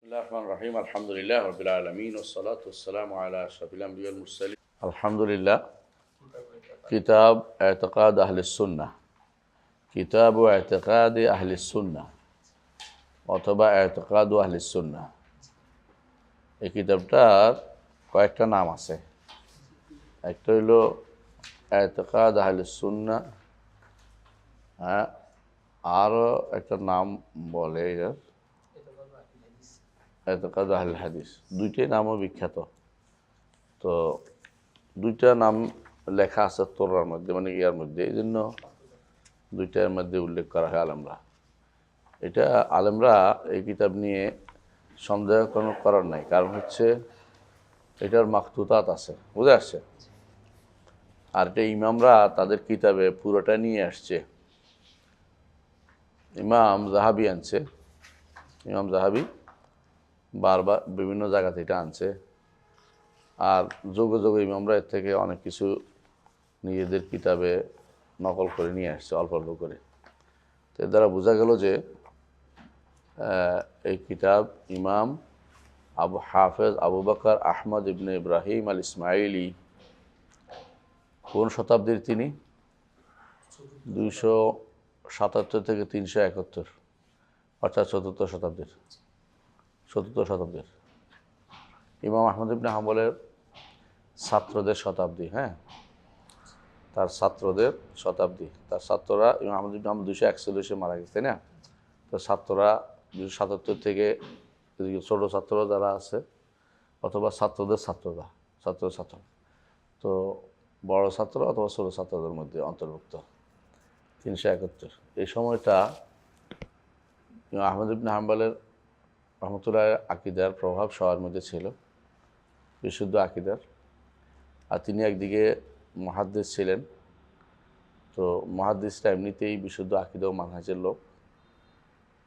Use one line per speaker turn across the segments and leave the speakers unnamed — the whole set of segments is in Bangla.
রহিম আলহামদুলিল্লাহ রাব্বিল আলামিন ওয়াসসালাতু ওয়াসসালামু আলা আশরাফিল আমবিয়া ওয়াল মুরসালিন আলহামদুলিল্লাহ। কিতাব ইতিকাদ আহলিস সুন্নাহ, কিতাবু ইতিকাদ আহলিস সুন্নাহ অথবা ইতিকাদ আহলিস সুন্নাহ। এই কিতাবটার কয়েকটা নাম আছে। একটা হইল ইতিকাদ আহলিস সুন্নাহ, আরও একটা নাম বলে এটার ইতিকাদ আহলিল হাদিস। দুইটাই নামও বিখ্যাত। তো দুইটা নাম লেখা আছে তোরার মধ্যে, মানে ইয়ার মধ্যে, এই জন্য দুইটার মধ্যে উল্লেখ করা হয় আলেমরা। এটা আলেমরা এই কিতাব নিয়ে সন্দেহ কোনো করার নাই, কারণ হচ্ছে এটার মাকতুতাত আছে, বুঝে আসছে। আর এটা ইমামরা তাদের কিতাবে পুরোটা নিয়ে আসছে। ইমাম জাহাবি আনছে, ইমাম জাহাবি বারবার বিভিন্ন জায়গা থেকে আনছে। আর যোগে যোগে ইমামরা এর থেকে অনেক কিছু নিজেদের কিতাবে নকল করে নিয়ে আসছে, অল্প অল্প করে। তো এর দ্বারা বোঝা গেল যে এই কিতাব ইমাম হাফেজ আবু বকর আহমদ ইবনে ইব্রাহিম আল ইসমাইলি, কোন শতাব্দীর তিনি? 277 থেকে 371, অর্থাৎ চতুর্থ শতাব্দীর ইমাম আহমদ ইবনে হাম্বলের ছাত্রদের শতাব্দী। হ্যাঁ, তার ছাত্রদের শতাব্দী। তার ছাত্ররা ইমাম আহমদ ইবনে হাম্বল 241-এ মারা গেছে, তাই না? তো ছাত্ররা 277 থেকে, ছোট ছাত্র যারা আছে অথবা ছাত্রদের ছাত্র, তো বড় ছাত্র অথবা ছোট ছাত্রদের মধ্যে অন্তর্ভুক্ত 371। এই সময়টা আহমদ ইবনে হাম্বলের রহমতুল্লাহ আকিদার প্রভাব সবার মধ্যে ছিল, বিশুদ্ধ আকিদার। আর তিনি একদিকে মুহাদ্দিস ছিলেন। তো মুহাদ্দিসরা এমনিতেই বিশুদ্ধ আকিদা ও মানহাজের লোক,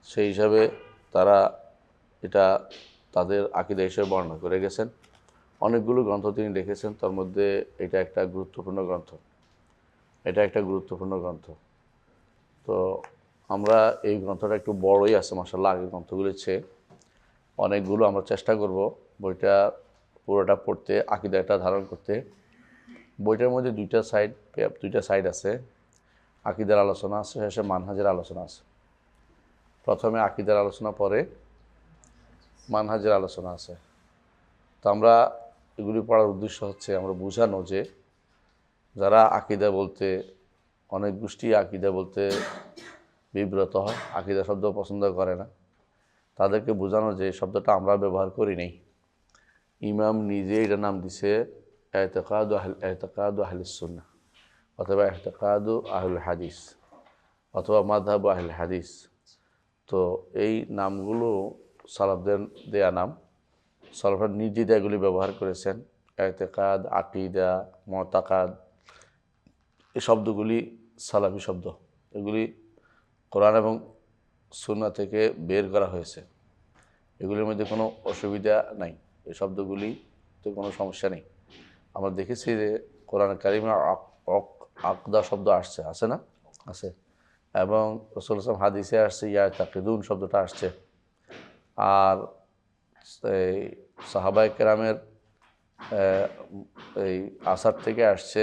সেই হিসাবে তারা এটা তাদের আকিদা হিসেবে বর্ণনা করে গেছেন। অনেকগুলো গ্রন্থ তিনি লিখেছেন, তার মধ্যে এটা একটা গুরুত্বপূর্ণ গ্রন্থ। তো আমরা এই গ্রন্থটা একটু বড়ই আছে মাশাআল্লাহ, আগের গ্রন্থগুলির চেয়ে অনেকগুলো। আমরা চেষ্টা করব বইটা পুরোটা পড়তে, আকিদাটা ধারণ করতে। বইটার মধ্যে দুইটা সাইড আছে। আকিদার আলোচনা আছে, শেষে মানহাজের আলোচনা আছে। প্রথমে আকিদার আলোচনা, পরে মানহাজের আলোচনা আছে। তো আমরা এগুলি পড়ার উদ্দেশ্য হচ্ছে আমরা বোঝানো যে যারা আকিদা বলতে, অনেক গোষ্ঠী আকিদা বলতে বিব্রত হয়, আকিদা শব্দ পছন্দ করে না, তাদেরকে বোঝানো যে শব্দটা আমরা ব্যবহার করি নাই। ইমাম নিজে এটা নাম দিছে ইতিকাদু আহলিস সুন্নাহ অথবা ইতিকাদু আহলুল হাদিস অথবা মাযহাবু আহলুল হাদিস। তো এই নামগুলো সালাফদের দেয়া নাম। সালাফরা নিজেরা এগুলি ব্যবহার করেছেন। ইতিকাদ, আকিদা, মুতাকাদ, এই শব্দগুলি সালাফি শব্দ। এগুলি কোরআন এবং সুন্নাহ থেকে বের করা হয়েছে। এগুলির মধ্যে কোনো অসুবিধা নাই, এই শব্দগুলিতে কোনো সমস্যা নেই। আমরা দেখেছি যে কোরআন কারিমে আকদা শব্দ আছে না? আছে। এবং রাসূল সাল্লাল্লাহু আলাইহি ওয়াসাল্লাম হাদিসে আসছে ইয়াতাকিদুন শব্দটা আসছে। আর এই সাহাবায়ে কেরামের এই আসার থেকে আসছে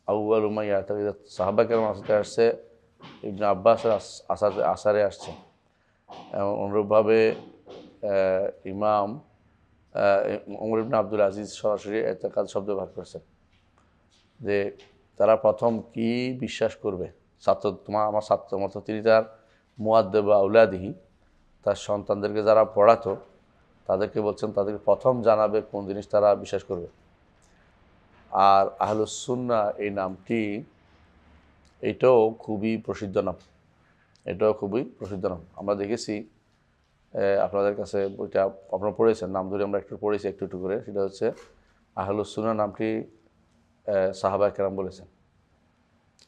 আউয়ালু মা ইয়াতাকিদ, সাহাবায়ে কেরাম আসতে আসছে ইবনে আব্বাসের আসারে আসছে। এবং অনুরূপভাবে ইমাম ওমর ইবনে আব্দুল আজিজ সরাসরি ইতিকাদ শব্দ ব্যবহার করেছেন যে তারা প্রথম কি বিশ্বাস করবে। আমার ছাত্র মতো তিনি তার মুআদ্দিব আউলাদিহি, তার সন্তানদেরকে যারা পড়াতো তাদেরকে বলছেন তাদেরকে প্রথম জানাবে কোন জিনিস তারা বিশ্বাস করবে। আর আহলুস সুন্নাহ এই নামটি এটাও খুবই প্রসিদ্ধ নাম। আমরা দেখেছি, আপনাদের কাছে বইটা আপনারা পড়েছেন, নাম ধরে আমরা একটু পড়েছি একটু করে। সেটা হচ্ছে আহলুস সুন্নাহ নামটি সাহাবায়ে কেরাম বলেছেন।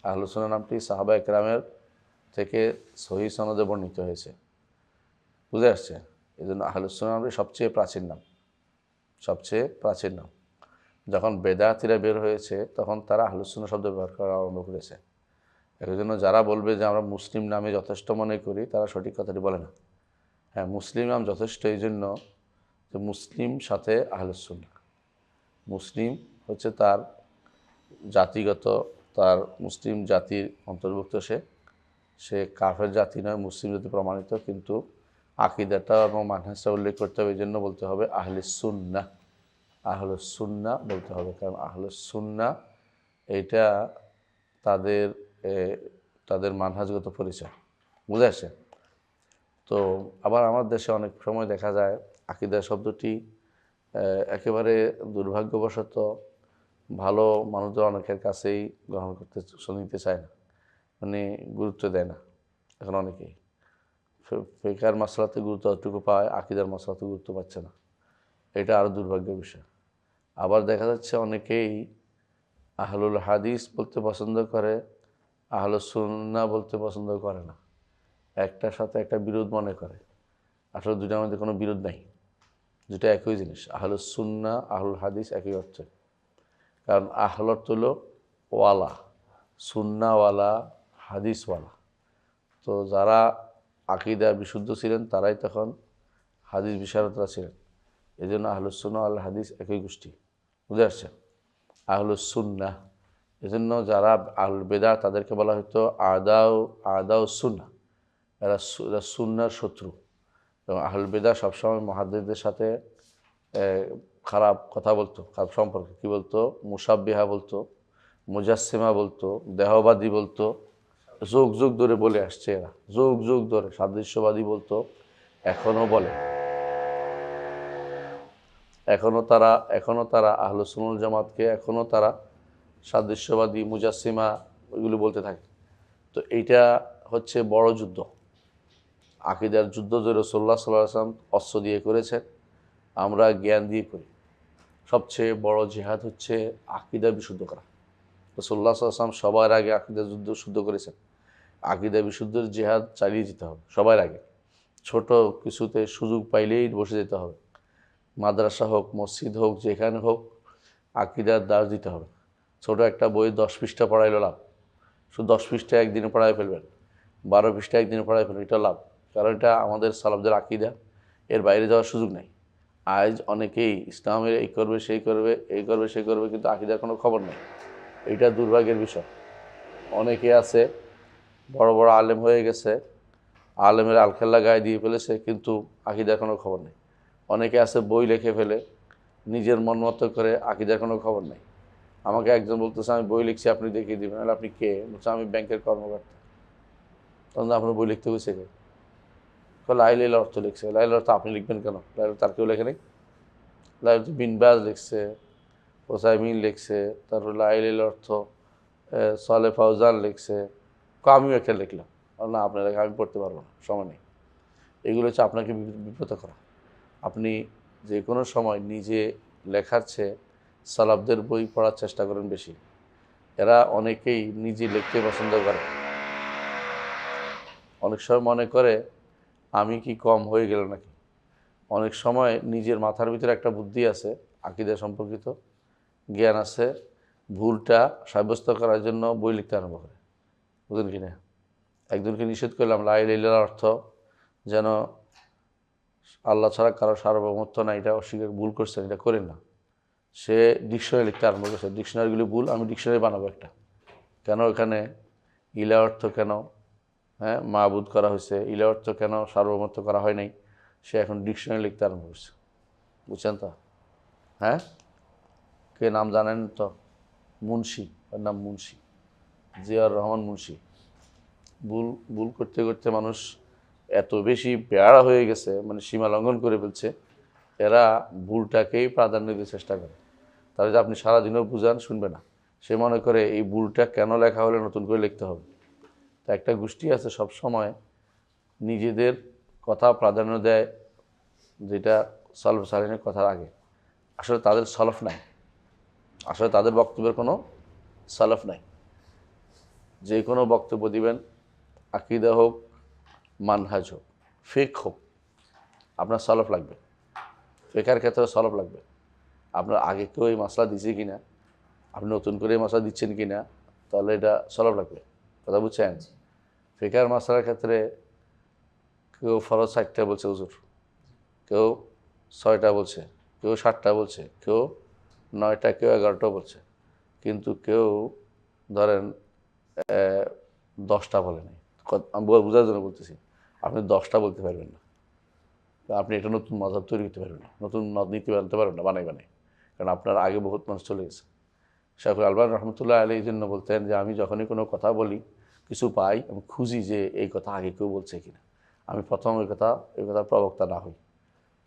আহলুস সুন্নাহ নামটি সাহাবায়ে কেরামের থেকে সহিহ সনদে বর্ণিত হয়েছে, বুঝে আসছে। এই জন্য আহলুস সুন্নাহ নামটি সবচেয়ে প্রাচীন নাম। যখন বেদাতিরা বের হয়েছে তখন তারা আহলুস সুন্নাহ শব্দ ব্যবহার করা আরম্ভ করেছে। এই জন্য যারা বলবে যে আমরা মুসলিম নামে যথেষ্ট মনে করি, তারা সঠিক কথাটি বলে না। হ্যাঁ, মুসলিম নাম যথেষ্ট এই জন্য যে মুসলিম সাথে আহলুস সুন্নাহ। মুসলিম হচ্ছে তার জাতিগত, তার মুসলিম জাতির অন্তর্ভুক্ত, সে কাফের জাতি নয়, মুসলিম জাতি প্রমাণিত, কিন্তু আকীদাটা এবং মানহাজটা উল্লেখ করতে হবে। এই জন্য বলতে হবে আহলুস সুন্নাহ, আহলুস সুন্নাহ বলতে হবে, কারণ আহলুস সুন্নাহ এইটা তাদের তাদের মানহাজগত পরিচয়, বুঝে আসে। তো আবার আমার দেশে অনেক সময় দেখা যায় আকীদা শব্দটি একেবারে দুর্ভাগ্যবশত ভালো মানুষদের অনেকের কাছেই গ্রহণ করতে নিতে চায় না, মানে গুরুত্ব দেয় না। এখন অনেকেই ফিকহের মাসলাতে গুরুত্ব যতটুকু পায়, আকীদার মাসলাতে গুরুত্ব পাচ্ছে না। এটা আরও দুর্ভাগ্যের বিষয়। আবার দেখা যাচ্ছে অনেকেই আহলুল হাদিস বলতে পছন্দ করে, আহলুস সুন্নাহ বলতে পছন্দ করে না, একটার সাথে একটা বিরোধ মনে করে। আসলে দুটার মধ্যে কোনো বিরোধ নাই, দুটা একই জিনিস। আহলুস সুন্নাহ, আহলুল হাদিস একই অর্থ। কারণ আহল অর্থ হলো ওয়ালা, সুন্নাওয়ালা, হাদিসওয়ালা। তো যারা আকীদা বিশুদ্ধ ছিলেন তারাই তখন হাদিস বিশারদরা ছিলেন। এই জন্য আহলুস সুন্নাহ আল হাদিস একই গোষ্ঠী, বুঝে আসছে। আহলুস সুন্নাহ, এই জন্য যারা আহলুল বেদাত তাদেরকে বলা হতো আদাও সুন্নাহ, এরা সুন্নাহর শত্রু। এবং আহলুল বেদাত সবসময় মুহাদ্দিসদের সাথে খারাপ কথা বলতো, খারাপ সম্পর্কে। কী বলতো? মুশাব্বিহা বলতো, মুজাসসিমা বলতো, দেহবাদী বলতো, যুগ যুগ ধরে বলে আসছে এরা, যুগ যুগ ধরে সাদৃশ্যবাদী বলতো, এখনও বলে। এখনও তারা আহলুস সুন্নাহ ওয়াল জামাতকে এখনও তারা সাদৃশ্যবাদী, মুজাসসিমা ওইগুলো বলতে থাকে। তো এইটা হচ্ছে বড় যুদ্ধ, আকীদার যুদ্ধ যে রাসূলুল্লাহ সাল্লাল্লাহু আলাইহি ওয়াসাল্লাম অস্ত্র দিয়ে করেছেন, আমরা জ্ঞান দিয়ে করি। সবচেয়ে বড় জিহাদ হচ্ছে আকীদা বিশুদ্ধ করা। রাসূলুল্লাহ সাল্লাল্লাহু আলাইহি ওয়াসাল্লাম সবার আগে আকীদা যুদ্ধ শুদ্ধ করেছেন। আকীদা বিশুদ্ধের জিহাদ চালিয়ে যেতে হবে সবার আগে। ছোট কিছুতে সুযোগ পাইলেই বসে যেতে হবে। মাদ্রাসা হোক, মসজিদ হোক, যেখানে হোক, আকীদার দাস দিতে হবে। ছোট একটা বই 10 পৃষ্ঠা পড়াইলো লাভ, শুধু 10 পৃষ্ঠা একদিনে পড়াই ফেলবেন, 12 পৃষ্ঠা একদিনে পড়াই ফেলবেন, এটা লাভ। কারণ এটা আমাদের সালাফদের আকীদা, এর বাইরে যাওয়ার সুযোগ নেই। আজ অনেকেই ইসলামের এই করবে, সেই করবে, এই করবে, সেই করবে, কিন্তু আকীদার কোনো খবর নেই। এইটা দুর্ভাগ্যের বিষয়। অনেকে আছে বড় বড় আলেম হয়ে গেছে, আলেমের আলখেল্লা গায়ে দিয়ে ফেলেছে, কিন্তু আকীদার কোনো খবর নেই। অনেকে আছে বই লিখে ফেলে নিজের মন মতো করে, আকীদার কোনো খবর নেই। আমাকে একজন বলতেছে আমি বই লিখছি, আপনি দেখিয়ে দিবেন। আর আপনি কে? বলছে আমি ব্যাংকের কর্মকর্তা। তখন আপনার বই লিখতে হয়েছে কে? লাইল অর্থ লিখছে। লাইল অর্থ আপনি লিখবেন কেন? লাইল তার কেউ লেখে নেই। লাইল বিন বাজ লিখছে, ওসাইমিন লিখছে, তারপর লাইল অর্থ সালেহ ফাউজান লিখছে, আমিও একটা লিখলাম। না, আপনার লেখা আমি পড়তে পারবো না, সময় নেই। এগুলো হচ্ছে আপনাকে বিব্রত করা। আপনি যে কোনো সময় নিজে লেখার চেয়ে সালাফদের বই পড়ার চেষ্টা করেন বেশি। এরা অনেকেই নিজে লিখতে পছন্দ করে। অনেক সময় মনে করে আমি কি কম হয়ে গেল নাকি। অনেক সময় নিজের মাথার ভিতরে একটা বুদ্ধি আছে, আকীদা সম্পর্কিত জ্ঞান আছে, ভুলটা সাব্যস্ত করার জন্য বই লিখতে আরম্ভ করে। বুঝলেন কি না? একজনকে নিষেধ করলাম লা ইলাহা ইল্লাল্লাহর অর্থ যেন আল্লাহ ছাড়া কারো সার্বভৌমত্ব না, এটা অস্বীকার, ভুল করছেন, এটা করেন না। সে ডিকশনারি লিখতে আরম্ভ করছে, ডিকশনারিগুলি ভুল, আমি ডিকশনারি বানাবো একটা। কেন এখানে ইলা অর্থ কেন মাবুদ করা হয়েছে, ইলা অর্থ কেন সার্বভৌমত্ব করা হয় নাই, সে এখন ডিকশনারি লিখতে আরম্ভ করছে। বুঝছেন তো? হ্যাঁ, কে নাম জানেন তো? মুন্সি, ওর নাম মুন্সি, জিয়াউর রহমান মুন্সি। ভুল করতে করতে মানুষ এত বেশি বেয়ারা হয়ে গেছে, মানে সীমা লঙ্ঘন করে ফেলছে। এরা ভুলটাকেই প্রাধান্য দিতে চেষ্টা করে। তাহলে যে আপনি সারাদিনও বুঝান, শুনবে না। সে মনে করে এই ভুলটা কেন লেখা হলে নতুন করে লিখতে হবে। তা একটা গোষ্ঠী আছে সব সময় নিজেদের কথা প্রাধান্য দেয়, যেটা সালফ সালিনের কথার আগে। আসলে তাদের সলফ নাই, আসলে তাদের বক্তব্যের কোনো সালফ নাই। যে কোনো বক্তব্য দিবেন, আকীদা হোক, মানহাজ হোক, ফিকহ হোক, আপনার সলফ লাগবে। ফিকহের ক্ষেত্রে সলফ লাগবে। আপনার আগে কেউ এই মশলা দিচ্ছে কিনা, আপনি নতুন করে এই মশলা দিচ্ছেন কিনা, তাহলে এটা সলফ লাগবে। কথা বুঝছেন? ফিকহের মশলার ক্ষেত্রে কেউ ফরজ 60টা বলছে হুজুর, কেউ 6টা বলছে, কেউ 7টা বলছে, কেউ 9টা, কেউ 11টা বলছে, কিন্তু কেউ ধরেন 10টা বলে নাই। আমি বোঝার জন্য বলতেছি, আপনি 10টা বলতে পারবেন না, আপনি এটা নতুন মজাব তৈরি করতে পারবেন না, নতুন নীতি বানাতে পারবেন না, বানাই, কারণ আপনার আগে বহুত মানুষ চলে গেছে। শাইখুল আলবানী রহমতুল্লাহ আলাইহি এই জন্য বলতেন যে আমি যখনই কোনো কথা বলি, কিছু পাই, আমি খুঁজি যে এই কথা আগে কেউ বলছে কিনা, আমি প্রথম এই কথার প্রবক্তা না হই।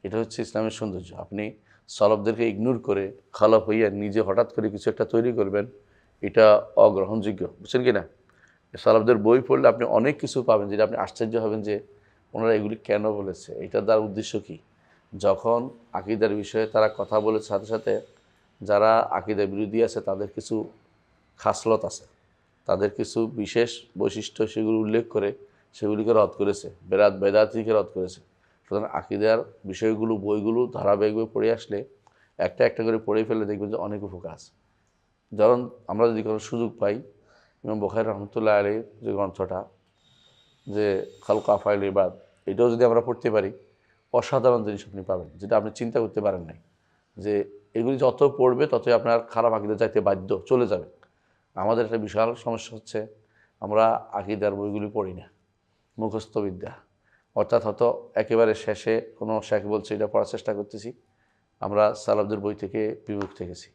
এটা হচ্ছে ইসলামের সৌন্দর্য। আপনি সলফদেরকে ইগনোর করে খালাফ হইয়া নিজে হঠাৎ করে কিছু একটা তৈরি করবেন, এটা অগ্রহণযোগ্য, বুঝছেন কি না? সলফদের বই পড়লে আপনি অনেক কিছু পাবেন, যেটা আপনি আশ্চর্য হবেন যে ওনারা এগুলি কেন বলেছে, এটার দ্বারা উদ্দেশ্য কী। যখন আকীদার বিষয়ে তারা কথা বলেছে, সাথে সাথে যারা আকীদা বিরোধী আছে তাদের কিছু খাসলত আছে, তাদের কিছু বিশেষ বৈশিষ্ট্য, সেগুলো উল্লেখ করে সেগুলিকে রদ করেছে, বেদাতিকে রদ করেছে। সুতরাং আকীদার বিষয়গুলো, বইগুলো ধারাবাহিকভাবে পড়ে আসলে, একটা একটা করে পড়ে ফেলে দেখবেন যে অনেক উপকার আছে। ধরুন আমরা যদি কোনো সুযোগ পাই, ইমাম বুখারী রহমতুল্লাহ আলাইহির যে গ্রন্থটা, যে খালক আফআইল ইবাদ, এটাও যদি আমরা পড়তে পারি, অসাধারণ জিনিস আপনি পাবেন, যেটা আপনি চিন্তা করতে পারেন নাই। যে এগুলি যত পড়বে ততই আপনার খারাপ আকীদা যাইতে বাধ্য, চলে যাবে। আমাদের একটা বিশাল সমস্যা হচ্ছে, আমরা আকীদার বইগুলি পড়ি না, মুখস্থ বিদ্যা, অর্থাৎ হয়তো একেবারে শেষে কোনো শেখ বলছে এটা পড়ার চেষ্টা করতেছি। আমরা সালাফদের বই থেকে বিমুখ থেকেছি।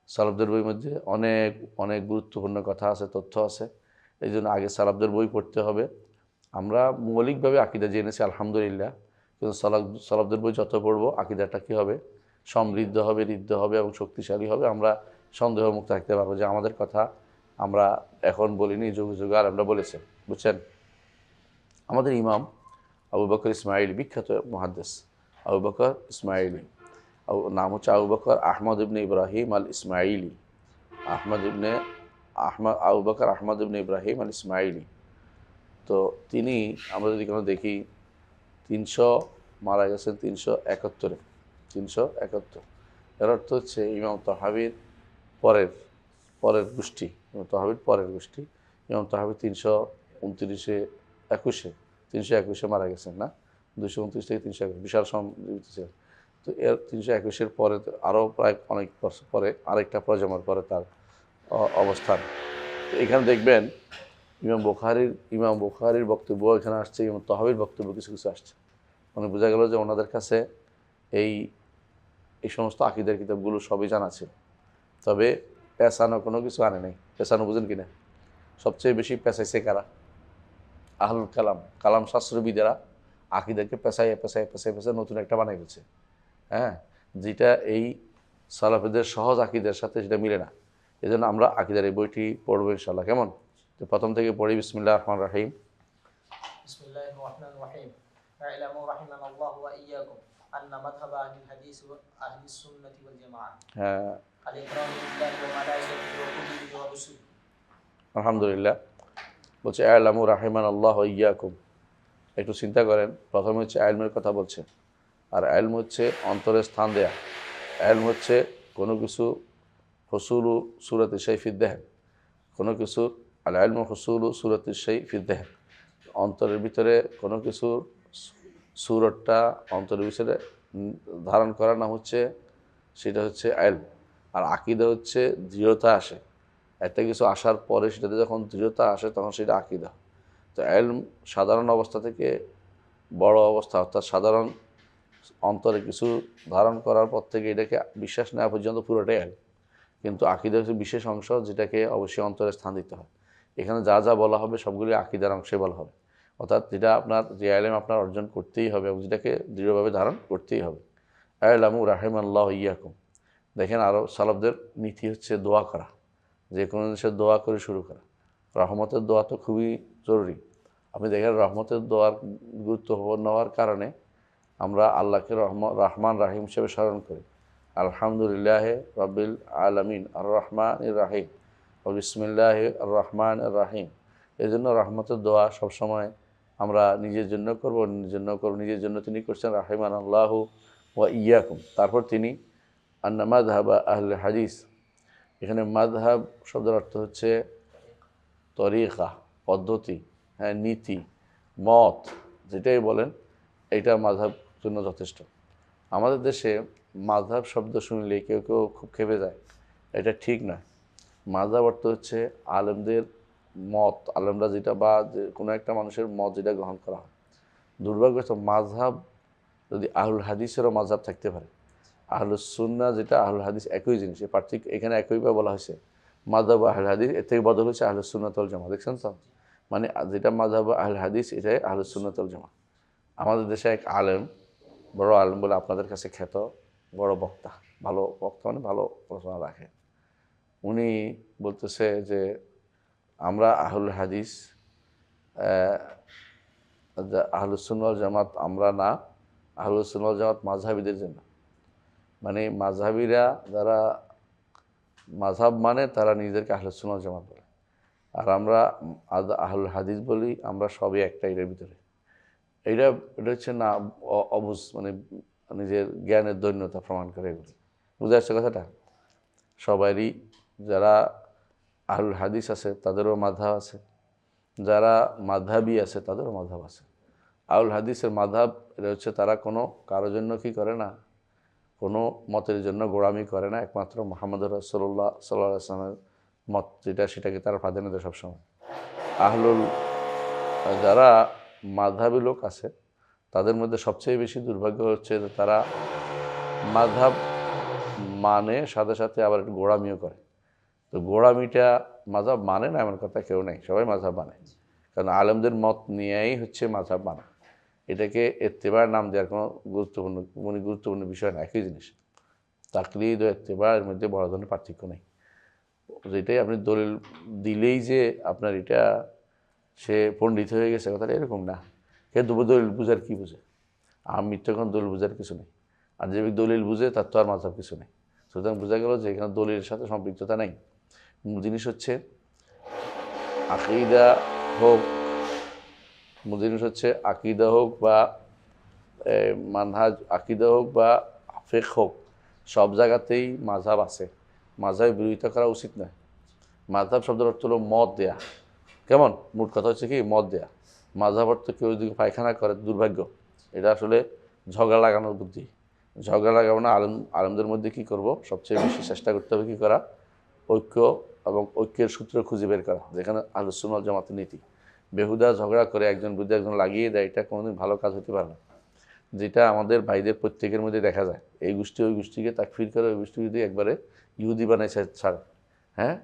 সালাফদের বইয়ের মধ্যে অনেক অনেক গুরুত্বপূর্ণ কথা আছে, তথ্য আছে। এই জন্য আগে সালাফদের বই পড়তে হবে। আমরা মৌলিকভাবে আকীদা জেনেছি আলহামদুলিল্লাহ, কিন্তু সালাফদের বই যত পড়বো আকীদাটা কী হবে, সমৃদ্ধ হবে, ঋদ্ধ হবে এবং শক্তিশালী হবে। আমরা সন্দেহমুক্ত থাকতে পারবো যে আমাদের কথা আমরা এখন বলিনি, যুগে যুগে আর আমরা বলেছেন, বুঝছেন? আমাদের ইমাম আবু বকর ইসমাইলি, বিখ্যাত মুহাদ্দিস আবু বকর ইসমাইলি, নাম হচ্ছে আবু বকর আহমদ ইবনে ইব্রাহিম আল ইসমাইলি, আবু বকর আহমদ ইবনে ইব্রাহিম আল ইসমাইলি। তো তিনি, আমরা যদি কোনো দেখি, 300 মারা গেছেন 371, 371। এর অর্থ হচ্ছে ইমাম তাহাবির পরের পরের গোষ্ঠী, ইমাম তাহাবির পরের গোষ্ঠী। ইমাম তাহাবি 329-এ 321-এ মারা গেছেন, না 229 থেকে 321, বিশাল জীবিত ছিলেন। তো এর 321-এর পরে আরও প্রায় অনেক বছর পরে আরেকটা প্রজন্মের পরে তার অবস্থান। তো এখানে দেখবেন ইমাম বুখারীর বক্তব্য এখানে আসছে, ইমাম তাহাবির বক্তব্য কিছু কিছু আসছে। মানে বোঝা গেল যে ওনাদের কাছে এই সমস্ত আকীদার কিতাবগুলো সবই জানা ছিল, তবে পেছানো কোনো কিছু আনে নাই। পেছানো বুঝেন কিনা? সবচেয়ে বেশি পেঁচাইছে কারা? আহলুল কালাম শাস্ত্রবিদেরা আকীদাকে পেঁচায় নতুন একটা বানাই ফেলছে, হ্যাঁ, যেটা এই সালাফিদের সহজ আকীদার সাথে সেটা মিলে না। এই জন্য আমরা আকীদার এই বইটি পড়বো ইনশাআল্লাহ। কেমন? তো প্রথম থেকে পড়ি। বিসমিল্লাহির রহমানির রহিম।
বিসমিল্লাহির রহমানির রহিম। ইলামু রাহিমানাল্লাহু ওয়া ইয়্যাকুম আন্না মাযহাব আহলিল হাদিস ওয়া আহলিস সুন্নাতি ওয়াল জামাআহ
হ্যাঁ,
আল-ইকরামু বিল্লাহি ওয়া মালাইকাতিহি ওয়া কুতুবিহি ওয়া রুসুলিহি।
আলহামদুলিল্লাহ। বলছে ইলামু রাহিমানাল্লাহু ওয়া ইয়্যাকুম। একটু চিন্তা করেন, প্রথমে হচ্ছে ইলমের কথা বলছে, আর ইলম হচ্ছে অন্তরে স্থান দেয়া। ইলম হচ্ছে কোনো কিছু হুসুলু সূরাতি শাই ফি দেহন, কোনো কিছুর আল ইলমু হুসুলু সূরাতি শাই ফি দেহন, অন্তরের ভিতরে কোনো কিছুর সূরতটা অন্তরের ভিতরে ধারণ করার নাম হচ্ছে, সেটা হচ্ছে ইলম। আর আকীদা হচ্ছে দৃঢ়তা আসে, একটা কিছু আসার পরে সেটাতে যখন দৃঢ়তা আসে তখন সেটা আকীদা। তো ইলম সাধারণ অবস্থা থেকে বড় অবস্থা, অর্থাৎ সাধারণ অন্তরে কিছু ধারণ করার পর থেকে এটাকে বিশ্বাস নেওয়া পর্যন্ত পুরোটাই ইলম। কিন্তু আকীদা হচ্ছে বিশেষ অংশ, যেটাকে অবশ্যই অন্তরে স্থান দিতে হয়। এখানে যা যা বলা হবে সবগুলি আকীদার অংশে বলা হবে, অর্থাৎ যেটা আপনার, যে ইলম আপনার অর্জন করতেই হবে এবং যেটাকে দৃঢ়ভাবে ধারণ করতেই হবে। ইলামু রাহিমাল্লাহু ইয়্যাকুম। দেখেন, আরও সালাফদের নীতি হচ্ছে দোয়া করা, যে কোনো জিনিসের দোয়া করে শুরু করা। রহমতের দোয়া তো খুবই জরুরি। আপনি দেখেন, রহমতের দোয়ার গুরুত্বপূর্ণ হওয়ার কারণে আমরা আল্লাহকে রহমান রাহিম হিসেবে স্মরণ করি। আলহামদুলিল্লাহ রাব্বিল আলামিন আর রহমানির রাহিম, বিসমিল্লাহ আর রহমান রাহিম। এই জন্য রহমতের দোয়া সবসময় আমরা নিজের জন্য করব, নিজের জন্য তিনি করছেন রাহিমান আল্লাহু ওয়া ইয়্যাকুম। তারপর তিনি আন্না মাযহাব আহলে হাদিস, এখানে মাযহাব শব্দের অর্থ হচ্ছে তরিকা, পদ্ধতি, হ্যাঁ, নীতি, মত, যেটাই বলেন, এটা মাযহাব জন্য যথেষ্ট। আমাদের দেশে মাযহাব শব্দ শুনলে কেউ কেউ খুব ক্ষেপে যায়, এটা ঠিক নয়। মাযহাব অর্থ হচ্ছে আলেমদের মত, আলেমরা যেটা বা যে কোনো একটা মানুষের মত যেটা গ্রহণ করা হয়। দুর্ভাগ্যবশত মাযহাব যদি আহলুল হাদিসেরও মাযহাব থাকতে পারে, আহলুস সুন্নাহ যেটা আহলুল হাদিস একই জিনিস, এই পার্থক্য এখানে একইভাবে বলা হয়েছে মাযহাব আহলুল হাদিস, এর থেকে বদল হচ্ছে আহলুস সুন্নাহ ওয়াল জামাত। দেখছেন তো, মানে যেটা মাযহাব আহলুল হাদিস এটাই আহলুস সুন্নাহ ওয়াল জামাত। আমাদের দেশে এক আলেম, বড় আলেম বলে আপনাদের কাছে খ্যাত, বড় বক্তা, ভালো বক্তা মানে ভালো রচনা রাখে, উনি বলতেছে যে আমরা আহলুল হাদিস, আহলুস সুন্নাহ ওয়াল জামাত আমরা না, আহলুস সুন্নাহ ওয়াল জামাত মাযহাবীদের জন্য। মানে মাযহাবীরা যারা মাযহাব মানে তারা নিজেদেরকে আহলুস সুন্নাহ ওয়াল জামাত বলে, আর আমরা আহলুল হাদিস বলি, আমরা সবই একটা এর ভিতরে। এটা হচ্ছে না অবুঝ, মানে নিজের জ্ঞানের দৈন্যতা প্রমাণ করে এগুলি। বুঝে আসছে কথাটা? সবারই যারা আহলুল হাদিস আছে তাদেরও মাযহাব আছে, যারা মাযহাবী আছে তাদেরও মাযহাব আছে। আহলুল হাদিসের মাযহাব এটা হচ্ছে তারা কোনো কারোর জন্য কি করে না, কোনো মতের জন্য গোড়ামি করে না, একমাত্র মুহাম্মদুর রাসূলুল্লাহ সাল্লাল্লাহু আলাইহি ওয়াসাল্লামের মত যেটা সেটাকে তারা প্রাধান্য দেয় সবসময়। যারা মাযহাবী লোক আছে তাদের মধ্যে সবচেয়ে বেশি দুর্ভাগ্য হচ্ছে যে তারা মাযহাব মানে সাথে সাথে আবার একটু গোড়ামিও করে। তো গোড়ামিটা, মাযহাব মানে না এমন কথা কেউ নেই, সবাই মাযহাব মানে, কারণ আলেমদের মত নিয়েই হচ্ছে মাযহাব মানা। এটাকে ইত্তেবার নাম দেওয়ার কোনো গুরুত্বপূর্ণ বিষয় না, একই জিনিস। তাকলিদ ও ইত্তেবার এর মধ্যে বড় ধরনের পার্থক্য নেই। যেটাই আপনি দলিল দিলেই যে আপনার এটা সে পণ্ডিত হয়ে গেছে, কথাটা এরকম না। কে দলিল বুঝার কি বুঝে? আমি তখন দলিল বুঝার কিছু নেই, আর যে দলিল বুঝে তার তো আর মাযহাব কিছু নেই। সুতরাং বোঝা গেল যে এখানে দলিলের সাথে সম্পৃক্ততা নেই। জিনিস হচ্ছে আকীদা হোক, জিনিস হচ্ছে আকীদা হোক বা মানহাজ, আকীদা হোক বা ফিকহ হোক, সব জায়গাতেই মাযহাব আছে। মাযহাবের বিরোধিতা করা উচিত নয়। মাযহাব শব্দের অর্থ হলো মত দেয়া। কেমন? মোট কথা হচ্ছে কি, মত দেয়া। মাযহাব অর্থ কেউ যদি পায়খানা করে দুর্ভাগ্য, এটা আসলে ঝগড়া লাগানোর বুদ্ধি। ঝগড়া লাগাবো না, আলেমদের মধ্যে কি করব, সবচেয়ে বেশি চেষ্টা করতে হবে কি করা, ঐক্য এবং ঐক্যের সূত্র খুঁজে বের করা, যেখানে আহলুস সুন্নাহ ওয়াল জামাতের নীতি। বেহুদা ঝগড়া করে একজন বিরুদ্ধে একজন লাগিয়ে দেয়, এটা কোনোদিন ভালো কাজ হতে পারে না। যেটা আমাদের ভাইদের প্রত্যেকের মধ্যে দেখা যায়, এই গোষ্ঠী ওই গোষ্ঠীকে তাকফির করে, ওই গোষ্ঠী যদি একবারে ইহুদি বানায় ছাড়ে। হ্যাঁ,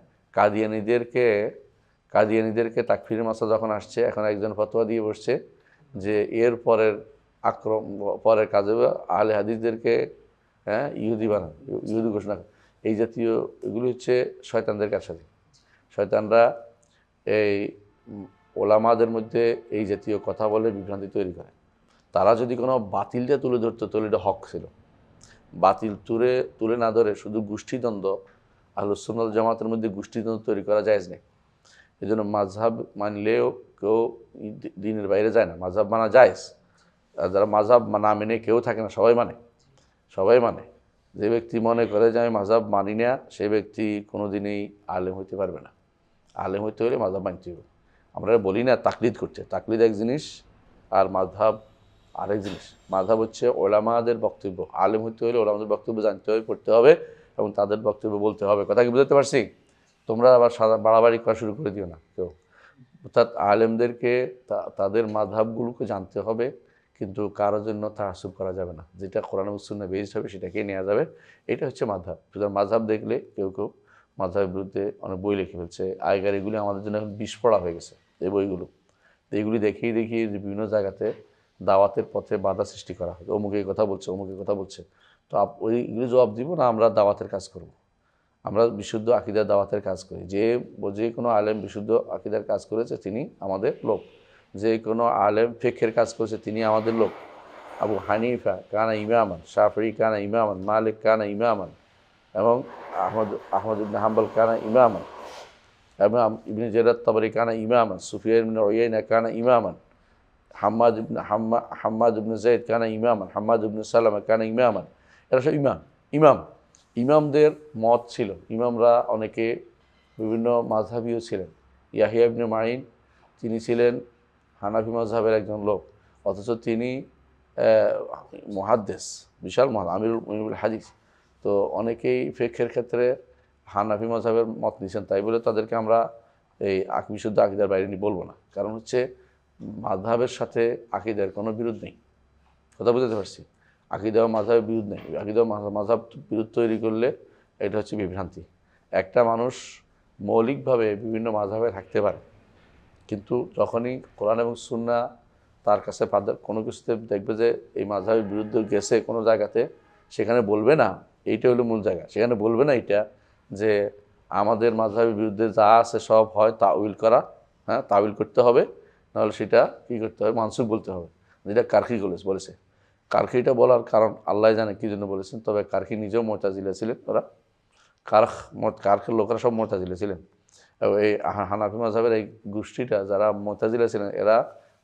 কাদিয়ানীদেরকে তাকফিরের মাসা যখন আসছে, এখন একজন ফতোয়া দিয়ে বসছে যে এর পরের কাজে আহলে হাদিসদেরকে ইহুদি বানান, ইহুদি ঘোষণা। এই জাতীয় এগুলো হচ্ছে শয়তানদের কাছারি। শয়তানরা এই ওলামাদের মধ্যে এই জাতীয় কথা বলে বিভ্রান্তি তৈরি করে। তারা যদি কোনো বাতিলটা তুলে ধরতো তাহলে এটা হক ছিল। বাতিল তুলে না ধরে শুধু গোষ্ঠীদ্বন্দ্ব, আহলুস সুন্নাহ ওয়াল জামাতের মধ্যে গোষ্ঠীদ্বন্দ্ব তৈরি করা জায়েজ নেই। এই জন্য মাযহাব মানলেও কেউ দ্বীনের বাইরে যায় না, মাযহাব মানা জায়েজ। আর যারা মাযহাব না মেনে কেউ থাকে না, সবাই মানে। যে ব্যক্তি মনে করে যে আমি মাযহাব মানি না, সেই ব্যক্তি কোনোদিনই আলেম হইতে পারবে না। আলেম হইতে হলে মাযহাব মানতে হবে। আমরা বলি না তাকলিদ করতে, তাকলিদ এক জিনিস আর মাযহাব আরেক জিনিস। মাযহাব হচ্ছে ওলামাদের বক্তব্য, আলেম হইতে হলে ওলামাদের বক্তব্য জানতে হবে, পড়তে হবে এবং তাদের বক্তব্য বলতে হবে। কথা কি বুঝতে পারছি? তোমরা আবার বাড়াবাড়ি করা শুরু করে দিও না কেউ। অর্থাৎ আলেমদেরকে তাদের মাযহাবগুলোকে জানতে হবে, কিন্তু কারোর জন্য তাআসসুব করা যাবে না। যেটা কোরআন এবং সুন্নাহ বেসড হবে সেটাকেই নেওয়া যাবে। এটা হচ্ছে মাযহাব। সুতরাং মাযহাব দেখলে কেউ মাযহাবের বিরুদ্ধে অনেক বই লিখে ফেলছে। আগের এগুলি আমাদের জন্য এখন বিষ পড়া হয়ে গেছে, এই বইগুলো। এইগুলি দেখিয়ে বিভিন্ন জায়গাতে দাওয়াতের পথে বাধা সৃষ্টি করা হয়। অমুকে কথা বলছে, অমুকে কথা বলছে। তো ওইগুলি জবাব দিব না, আমরা দাওয়াতের কাজ করব। আমরা বিশুদ্ধ আকীদার দাওয়াতের কাজ করি। যে কোনো আলেম বিশুদ্ধ আকীদার কাজ করেছে তিনি আমাদের লোক। যে কোনো আলেম ফিকহের কাজ করেছে তিনি আমাদের লোক। আবু হানিফা কানা ইমামান, শাফিঈ কানা ইমামান, মালিক কানা ইমামান, এবং আহমদ ইবনে হাম্বল কানা ইমামান, এবং ইবনে জারীর তাবরি কানা ইমামান, সুফিয়ান ইবনে উয়াইনা কানা ইমামান, হাম্মাদ ইবনে যায়েদ কানা ইমামান, হাম্মাদ ইবনে সালামা কানা ইমামান। এরা সব ইমামদের মত ছিল। ইমামরা অনেকে বিভিন্ন মাযহাবীও ছিলেন। ইয়াহিয়া ইবনে মাঈন তিনি ছিলেন হানাফি মাযহাবের একজন লোক, অথচ তিনি মুহাদ্দিস, বিশাল আমিরুল হাদিস। তো অনেকেই ফিকহের ক্ষেত্রে হানাফি মাযহাবের মত নিয়েছেন, তাই বলে তাদেরকে আমরা এই বিশুদ্ধ আকীদার বাইরে বলবো না। কারণ হচ্ছে মাযহাবের সাথে আকীদার কোনো বিরোধ নেই, কথা বুঝতে পারছি। আকীদা ও মাযহাবের বিরোধ নেই। আকীদা ও মাযহাব বিরোধ তৈরি করলে এটা হচ্ছে বিভ্রান্তি। একটা মানুষ মৌলিকভাবে বিভিন্ন মাযহাবে থাকতে পারে, কিন্তু যখনই কোরআন এবং সুন্নাহ তার কাছে কোনো কিছুতে দেখবে যে এই মাযহাবের বিরুদ্ধে গেছে কোনো জায়গাতে, সেখানে বলবে না এইটা হলো মূল জায়গা, সেখানে বলবে না এটা যে আমাদের মাযহাবের বিরুদ্ধে যা আছে সব হয় তাউইল করা, হ্যাঁ তাউইল করতে হবে, নাহলে সেটা কী করতে হবে, মানসুখ বলতে হবে, যেটা কারখি বলেছে। কারখিটা বলার কারণ আল্লাহ জানে কী জন্য বলেছেন, তবে কারখি নিজেও মুতাজিলা ছিলেন। ওরা কারখের লোকেরা সব মুতাজিলা ছিলেন। এবং এই হানাফি মাযহাবের এই গোষ্ঠীটা যারা মুতাজিলা ছিলেন, এরা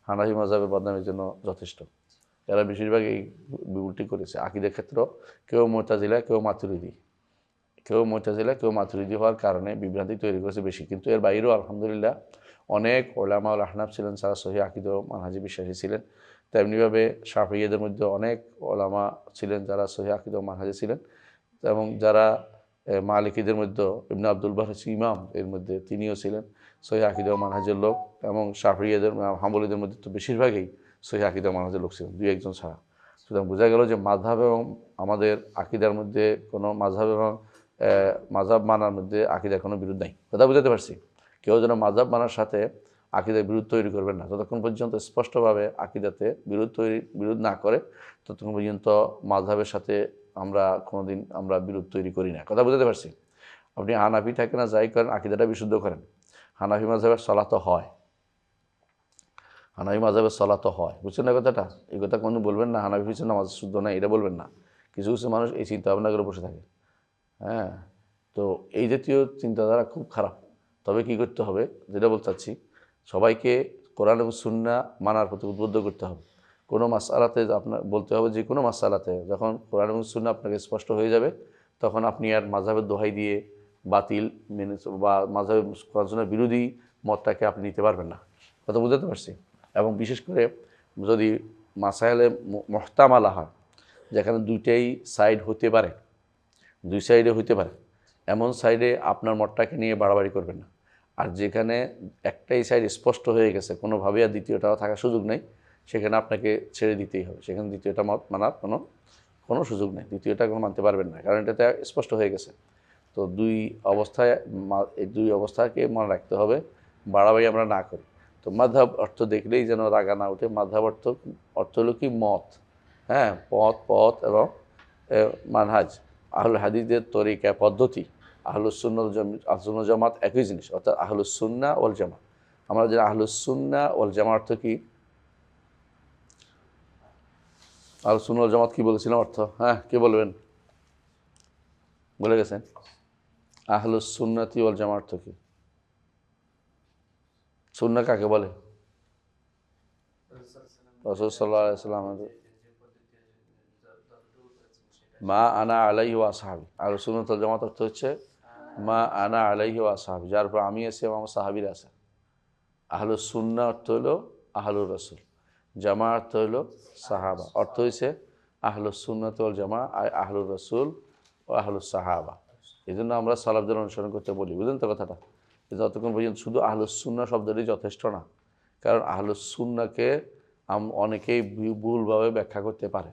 হানাফি মাযহাবের বদনামের জন্য যথেষ্ট। এরা বেশিরভাগ এই উল্টি করেছে আকীদার ক্ষেত্র। কেউ মুতাজিলা, কেউ মাতুরিদি হওয়ার কারণে বিভ্রান্তি তৈরি করেছে বেশি। কিন্তু এর বাইরেও আলহামদুলিল্লাহ অনেক উলামা ওয়াল আহনাফ ছিলেন যারা সহিহ আকীদা ও মানহাজে বিশ্বাসী ছিলেন। তেমনিভাবে শাফিঈদের মধ্যে অনেক ওলামা ছিলেন যারা সহিহ আকীদা ও মানহাজে ছিলেন, এবং যারা মালিকীদের মধ্যে ইবনে আব্দুল বার হচ্ছে ইমাম, এর মধ্যে তিনিও ছিলেন সহিহ আকীদা ও মানহাজের লোক। এবং শাফিঈদের হাম্বলীদের মধ্যে তো বেশিরভাগই সহিহ আকীদা ও মানহাজের লোক ছিলেন, দুই একজন ছাড়া। সুতরাং বোঝা গেল যে মাযহাব এবং আমাদের আকীদার মধ্যে কোনো মাযহাব এবং মাযহাব মানার মধ্যে আকীদার কোনো বিরোধ নাই, কথা বুঝাতে পারছি। কেউ যেন মাযহাব মানার সাথে আকীদার বিরোধ তৈরি করবেন না। যতক্ষণ পর্যন্ত স্পষ্টভাবে আকীদাতে বিরোধ না করে, ততক্ষণ পর্যন্ত মাযহাবের সাথে আমরা কোনোদিন বিরোধ তৈরি করি না, কথা বুঝাতে পারছি। আপনি হানাফি থাকেন না যাই করেন, আকীদাটা বিশুদ্ধ করেন। হানাফি মাযহাবের সালাত হয়, হানাফি মাযহাবের সালাত হয়, বুঝছেন না কথাটা? এই কথা কোনো বলবেন না হানাফি পিছনে নামাজ শুদ্ধ নাই, এটা বলবেন না। কিছু কিছু মানুষ এই চিন্তা ভাবনা করে বসে থাকে। হ্যাঁ, তো এই জাতীয় চিন্তাধারা খুব খারাপ। তবে কি করতে হবে, যেটা বলতে চাচ্ছি, সবাইকে কোরআন এবং সুন্নাহ মানার প্রতি উদ্বুদ্ধ করতে হবে। কোনো মাসআলাতে আপনার বলতে হবে, যে কোনো মাসআলাতে যখন কোরআন এবং সুন্নাহ আপনাকে স্পষ্ট হয়ে যাবে, তখন আপনি আর মাযহাবের দোহাই দিয়ে বাতিল মেনে বা মাযহাবের কোরআন সুন্নাহর বিরোধী মতটাকে আপনি নিতে পারবেন না, কথা বুঝাতে পারছি। এবং বিশেষ করে যদি মাসাইলে মুহতামালা হয়, যেখানে দুইটাই সাইড হতে পারে, দুই সাইডে হইতে পারে, এমন সাইডে আপনার মতটাকে নিয়ে বাড়াবাড়ি করবেন না। আর যেখানে একটাই সাইড স্পষ্ট হয়ে গেছে, কোনোভাবেই আর দ্বিতীয়টাও থাকার সুযোগ নেই, সেখানে আপনাকে ছেড়ে দিতেই হবে। সেখানে দ্বিতীয়টা মত মানার কোনো সুযোগ নেই, দ্বিতীয়টা কোনো মানতে পারবেন না, কারণ এটাতে স্পষ্ট হয়ে গেছে। তো এই দুই অবস্থাকে মনে রাখতে হবে, বাড়াবাড়ি আমরা না করি। তো মাযহাব অর্থ দেখলেই যেন রাগা না ওঠে। মাযহাব অর্থ হলো কি মত, হ্যাঁ, পথ এবং মানহাজ। আহলুল হাদিসদের তরিকা পদ্ধতি, আহলুস সুন্নাহ জামাত একই জিনিস, অর্থাৎ আহলুস সুন্নাহ ওয়াল জামাত। আমরা যে আহলুস সুন্নাহ ওয়াল জামাত অর্থ কি, আহলুস সুন্নাহ ওয়াল জামাত কি বলেছিলাম অর্থ? হ্যাঁ, কে বলবেন? বলে গেছেন? আহলুস সুন্নাতি ওয়াল জামাত অর্থ কি? সুন্নাহ কাকে বলে? রাসূল সাল্লাল্লাহু আলাইহি ওয়াসাল্লাম মা আনা আলাইহি ওয়া আসহাবি। আহলুস সুন্নাহ ওয়াল জামাত অর্থ হচ্ছে মা আনা আলাইহি ওয়া আসহাবি, যার উপর আমি আছি এবং আমার সাহাবীরা আছে। আহলুস সুন্নাহ অর্থ হলো আহলুর রাসূল, জামা অর্থ হলো সাহাবা। অর্থ হয়েছে আহলুস সুন্নাহ ওয়াল জামা, আহলুর রাসূল ও আহলুস সাহাবা। এই জন্য আমরা সালাফদের অনুসরণ করতে বলি, বুঝলেন তো কথাটা? যতক্ষণ পর্যন্ত শুধু আহলুস সুন্নাহ শব্দটি যথেষ্ট না, কারণ আহলুস সুন্নাহকে অনেকেই ভুলভাবে ব্যাখ্যা করতে পারে।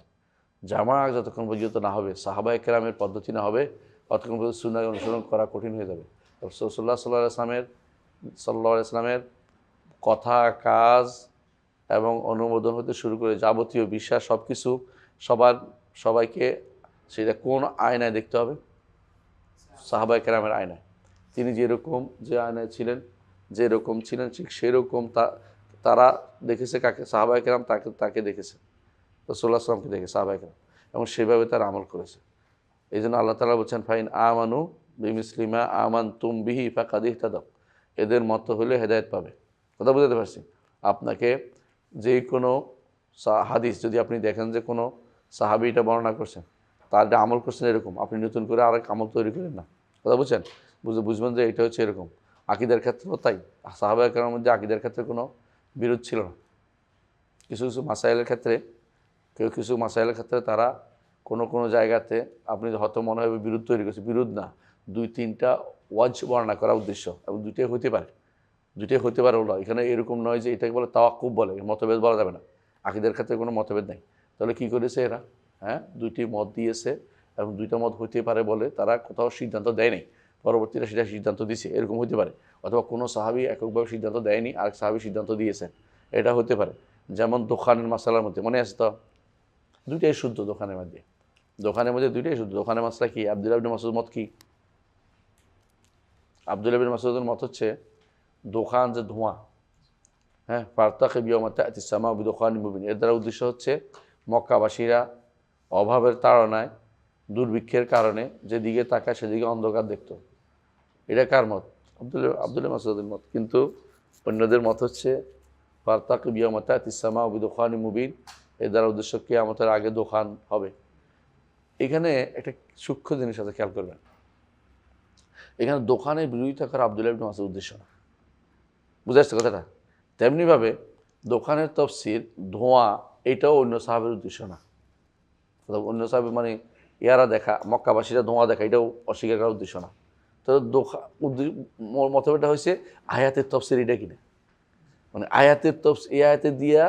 জামা যতক্ষণ পর্যন্ত না হবে, সাহাবায়ে কেরামের পদ্ধতি না হবে, ততক্ষণ পর্যন্ত সুন্নাহকে অনুসরণ করা কঠিন হয়ে যাবে। রাসূলুল্লাহ সাল্লাল্লাহু আলাইহি ওয়াসাল্লামের কথা, কাজ এবং অনুমোদন হতে শুরু করে যাবতীয় বিশ্বাস সব কিছু সবাইকে সেটা কোন আয়নায় দেখতে হবে? সাহাবায়ে কেরামের আয়নায়। তিনি যে আয়নায় ছিলেন, যেরকম ছিলেন ঠিক সেরকম তারা দেখেছে কাকে? সাহাবায়ে কেরাম তাকে দেখেছে, রাসূলুল্লাহ সাল্লাল্লাহু আলাইহি ওয়াসাল্লামকে দেখে সাহাবায়ে কেরাম, এবং সেভাবে তারা আমল করেছে। এই জন্য আল্লাহ তাআলা বলছেন, ফাইন আমানু বিমিসলি মা আমানতুম বিহি ফাকাদ ইহতাদাও, এদের মত হলে হেদায়েত পাবে। কথা বুঝতে পারছি? আপনাকে যে কোনো হাদিস যদি আপনি দেখেন যে কোনো সাহাবী এটা বর্ণনা করছেন, তার যে আমল করছেন এরকম, আপনি নতুন করে আরেক আমল তৈরি করেন না, কথা বুঝছেন? বুঝবেন যে এটা হচ্ছে এরকম। আকীদার ক্ষেত্রেও তাই, সাহাবায়ে কেরামের মধ্যে আকীদার ক্ষেত্রে কোনো বিরোধ ছিল না। কিছু কিছু মাসাইলের ক্ষেত্রে কেউ কিছু মাসাইলের ক্ষেত্রে তারা কোনো জায়গাতে আপনি হয়তো মনে হবে বিরোধ তৈরি করছে, বিরোধ না, 2-3টা ওয়াজ বর্ণনা করা উদ্দেশ্য, এবং দুইটাই হতে পারে, ওরা এখানে এরকম নয় যে এটাকে বলে তাওয়াক্কুফ বলে, মতভেদ বলা যাবে না, আকীদার ক্ষেত্রে কোনো মতভেদ নাই। তাহলে কী করেছে এরা? হ্যাঁ, 2টি মত দিয়েছে এবং 2টা মত হতে পারে বলে তারা কোথাও সিদ্ধান্ত দেয় নাই, পরবর্তীতে সেটা সিদ্ধান্ত দিয়েছে, এরকম হতে পারে। অথবা কোনো সাহাবী এককভাবে সিদ্ধান্ত দেয়নি, আরেক সাহাবী সিদ্ধান্ত দিয়েছেন, এটা হতে পারে। যেমন দোকানের মাসালার মধ্যে মনে আছে তো, 2টাই শুদ্ধ দোকানের মধ্যে, 2টাই শুদ্ধ। দোকানের মাসলা কি? আব্দুল্লাহ ইবনে মাসউদ মত কি? আব্দুল্লাহ ইবনে মাসউদের মত হচ্ছে দোকান যে ধোঁয়া, হ্যাঁ, ফারতাকিব ইয়াওমা তা'তিস সামাউ বিদুখানিন মুবিন, এর দ্বারা উদ্দেশ্য হচ্ছে মক্কাবাসীরা অভাবের তাড়নায়, দুর্ভিক্ষের কারণে যেদিকে তাকায় সেদিকে অন্ধকার দেখত। এটা কার মত? আব্দুল্লাহ মাসউদের মত। কিন্তু অন্যদের মত হচ্ছে ফারতাকিব ইয়াওমা তা'তিস সামাউ বিদুখানিন মুবিন, এর দ্বারা উদ্দেশ্য কিয়ামতের আগে দোকান হবে। এখানে একটা সূক্ষ্ম জিনিস আছে, খেয়াল করবেন। এখানে দোকানের বিরোধিতা করা আব্দুল্লাহ ইবনে মাসউদের উদ্দেশ্য না, বুঝে আসছে কথাটা? তেমনিভাবে দোকানের তফসির ধোঁয়া, এটাও অন্য সাহাবের উদ্দেশ্য না। অন্য সাহাবে মানে ইয়ারা দেখা, মক্কাবাসীরা ধোঁয়া দেখা, এটাও অস্বীকার করার উদ্দেশ্য না। তো মতভেদটা হয়েছে আয়াতের তফসির এটা কিনা, মানে আয়াতের তফসির, এই আয়াতের দিয়া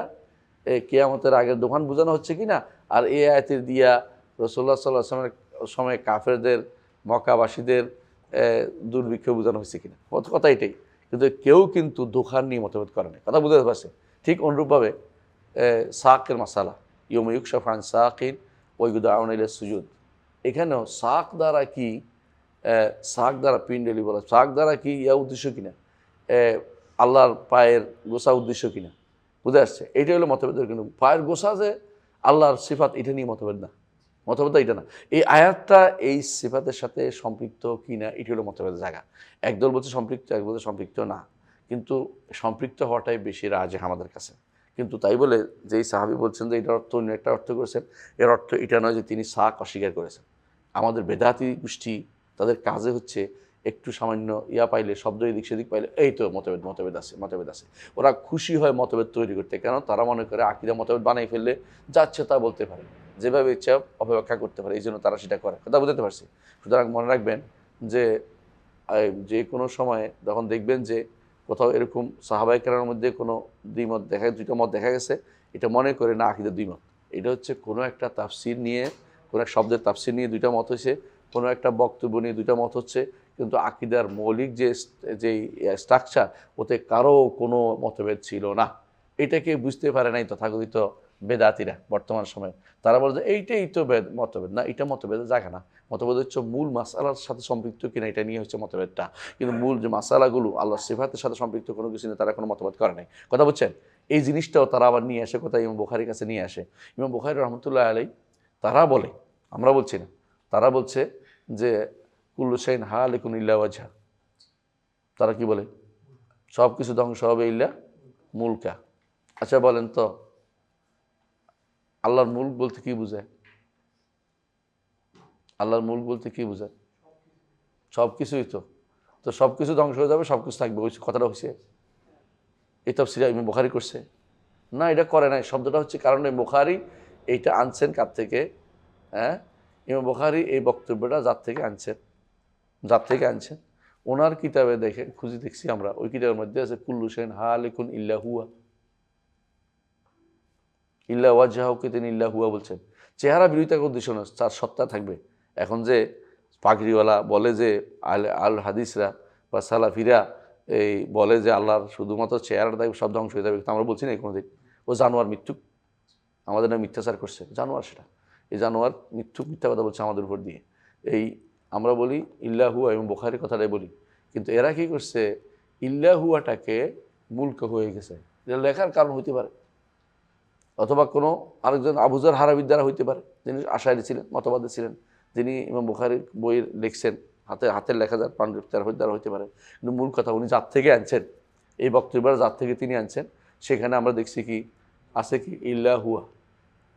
কিয়ামতের আগের দোকান বোঝানো হচ্ছে কিনা, আর এই আয়াতের দিয়া রাসূলুল্লাহ সাল্লাল্লাহু আলাইহি ওয়াসাল্লামের সময় কাফেরদের, মক্কাবাসীদের দুর্ভিক্ষ বোঝানো হয়েছে কিনা, কথা এটাই। কিন্তু কেউ কিন্তু দোকান নিয়ে মতভেদ করে না, কথা বুঝতে পারছে? ঠিক অনুরূপভাবে সাকের মাসালা, ইয়ৌমা ইউকশাফু আন সাকিন ওয়া ইউদআউনা ইলা সুজুদ, এখানেও সাক দ্বারা কি, সাক দ্বারা পিন্ডলি বলা, সাক দ্বারা কি ইয়া উদ্দেশ্য কিনা, আল্লাহর পায়ের গোসা উদ্দেশ্য কিনা, বুঝে আসছে? এইটা হলো মতভেদের। কিন্তু পায়ের গোসা যে আল্লাহর সিফাত, এটা নিয়ে মতভেদ না, মতভেদটা এটা না। এই আয়াতটা এই সিফাতের সাথে সম্পৃক্ত কিনা, এটি হলো মতভেদের জায়গা। একদল বলছে সম্পৃক্ত, এক বলছে সম্পৃক্ত না, কিন্তু সম্পৃক্ত হওয়াটাই বেশি রাজে আমাদের কাছে। কিন্তু তাই বলে যেই সাহাবী বলছেন যে এটার অর্থ অন্য একটা অর্থ করেছেন, এর অর্থ এটা নয় যে তিনি সাক অস্বীকার করেছেন। আমাদের বেদাতি গোষ্ঠী, তাদের কাজে হচ্ছে একটু সামান্য ইয়া পাইলে, শব্দ এদিক সেদিক পাইলে, এই তো মতভেদ আছে। ওরা খুশি হয় মতভেদ তৈরি করতে, কেন? তারা মনে করে আকীদা মতভেদ বানাই ফেললে যাচ্ছে তা বলতে পারে, যেভাবে ইচ্ছা অপব্যাখ্যা করতে পারে, এই জন্য তারা সেটা করে। কথা বুঝতে পারছি? সুতরাং মনে রাখবেন যে কোনো সময়ে যখন দেখবেন যে কোথাও এরকম সাহাবায়ে কেরামের মধ্যে কোনো দ্বিমত দুইটা মত দেখা গেছে, এটা মনে করে না আকীদার দ্বিমত, এটা হচ্ছে কোনো একটা তাফসির নিয়ে, কোনো এক শব্দের তাফসির নিয়ে দুইটা মত হয়েছে, কোনো একটা বক্তব্য নিয়ে দুইটা মত হচ্ছে, কিন্তু আকীদার মৌলিক যেই স্ট্রাকচার, ওতে কারো কোনো মতভেদ ছিল না। এটাকে বুঝতে পারে নাই তথাকথিত বেদাতিরা বর্তমান সময়ে। তারা বলে যে এইটাই তো মতভেদ না, এটা মতভেদের জায়গা না। মতভেদ হচ্ছে মূল মাসালার সাথে সম্পৃক্ত কিনা, এটা নিয়ে হচ্ছে মতভেদটা। কিন্তু মূল যে মাসালাগুলো আল্লাহর সিফাতের সাথে সম্পৃক্ত কোনো কিছু নিয়ে তারা কোনো মতভেদ করে নাই। কথা বুঝছেন? এই জিনিসটাও তারা আবার নিয়ে আসে কোথায়? ইমাম বুখারীর কাছে নিয়ে আসে। ইমাম বুখারী রহমতুল্লাহ আলাইহি তারা বলে, আমরা বলছি না, তারা বলছে যে কুল্লু শাইইন হালিকুন ইল্লা ওয়াজহা, তারা কি বলে? সব কিছু ধ্বংস হবে ইল্লা মুলকা। আচ্ছা বলেন তো, আল্লাহর মুলক বলতে কি বোঝায়? আল্লাহর মুলক বলতে কি বোঝায়? সব কিছুই তো সব কিছু ধ্বংস হয়ে যাবে, সব কিছু থাকবে, ওই কথাটা হয়েছে? এই তাফসীর ইমাম বুখারী করছে না, এটা করে নাই। শব্দটা হচ্ছে, কারণ এই বুখারী এইটা আনছেন কার থেকে? হ্যাঁ, ইমাম বুখারী এই বক্তব্যটা যার থেকে আনছেন, ওনার কিতাবে দেখে খুঁজে দেখছি আমরা, ওই কিতাবের মধ্যে আছে কুল্লু শাইইন হালিকুন ইল্লা হুয়া, ইল্লা ওয়াজহাহুকে তিনি ইল্লা হুয়া বলছেন। চেহারা বিরোধিতার উদ্দেশ্য নয়, তার সত্তা থাকবে। এখন যে পাগড়িওয়ালা বলে যে আল হাদিসরা বা সালাফিরা এই বলে যে আল্লাহর শুধুমাত্র চেহারাটা থাকবে, সব ধ্বংস হয়ে যাবে, আমরা বলছি না কোনোদিন। ও জানোয়ার, মিথ্যুক, আমাদের না মিথ্যাচার করছে, জানোয়ার সেটা। এই জানোয়ার মিথ্যা কথা বলছে আমাদের উপর দিয়ে। এই আমরা বলি ইল্লা হুয়া, এবং বুখারীর কথাটাই বলি, কিন্তু এরা কি করছে? ইল্লা হুয়াটাকে মুলক হয়ে গেছে। এটা লেখার কারণ হইতে পারে, অথবা কোনো আরেকজন আবু যর হারাবির দ্বারা হইতে পারে, যিনি আশারি ছিলেন, মতবাদী ছিলেন, যিনি ইমাম বুখারীর বই লিখছেন, হাতের লেখা যার পাণ্ডিত্য দ্বারা হইতে পারে। কিন্তু মূল কথা উনি যার থেকে আনছেন, এই বক্তব্যের যার থেকে তিনি আনছেন, সেখানে আমরা দেখছি কি আছে, কি ইল্লা হুয়া,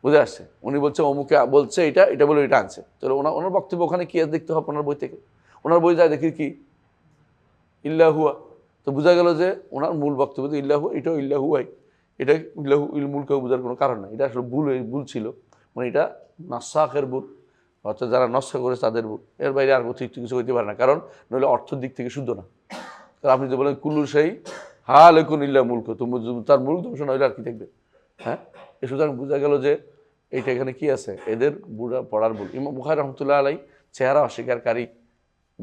বুঝে আসছে? উনি বলছে অমুকে বলছে এটা বলে এটা আনছে, তাহলে ওনার বক্তব্য ওখানে কি আছে দেখতে হবে ওনার বই থেকে। ওনার বই যায় দেখি কি ইল্লা হুয়া, তো বোঝা গেল যে ওনার মূল বক্তব্য ইল্লা হুয়া, এটাও ইল্লা হুয়াই। এটা লাহু ইলমুলকেও বোঝার কোনো কারণ নাই, এটা আসলে ভুল ছিল, মানে এটা নাসাখের ভুল, অর্থাৎ যারা নস্খা করেছে তাদের ভুল, এর বাইরে আর অতিরিক্ত কিছু হইতে পারে না, কারণ নইলে অর্থের দিক থেকে শুদ্ধ না। কারণ আপনি যে বলেন কুল্লু সেই হা লেকুন ইল্লা মুলক, তুমি তার মূল ধ্বংস নইলে আর কি দেখবে। হ্যাঁ, এ সুতরাং বোঝা গেল যে এইটা এখানে কি আছে, এদের বুড়া পড়ার ভুল। ইমাম বুখারী রহমতুল্লাহ আলাই চেহারা অস্বীকারী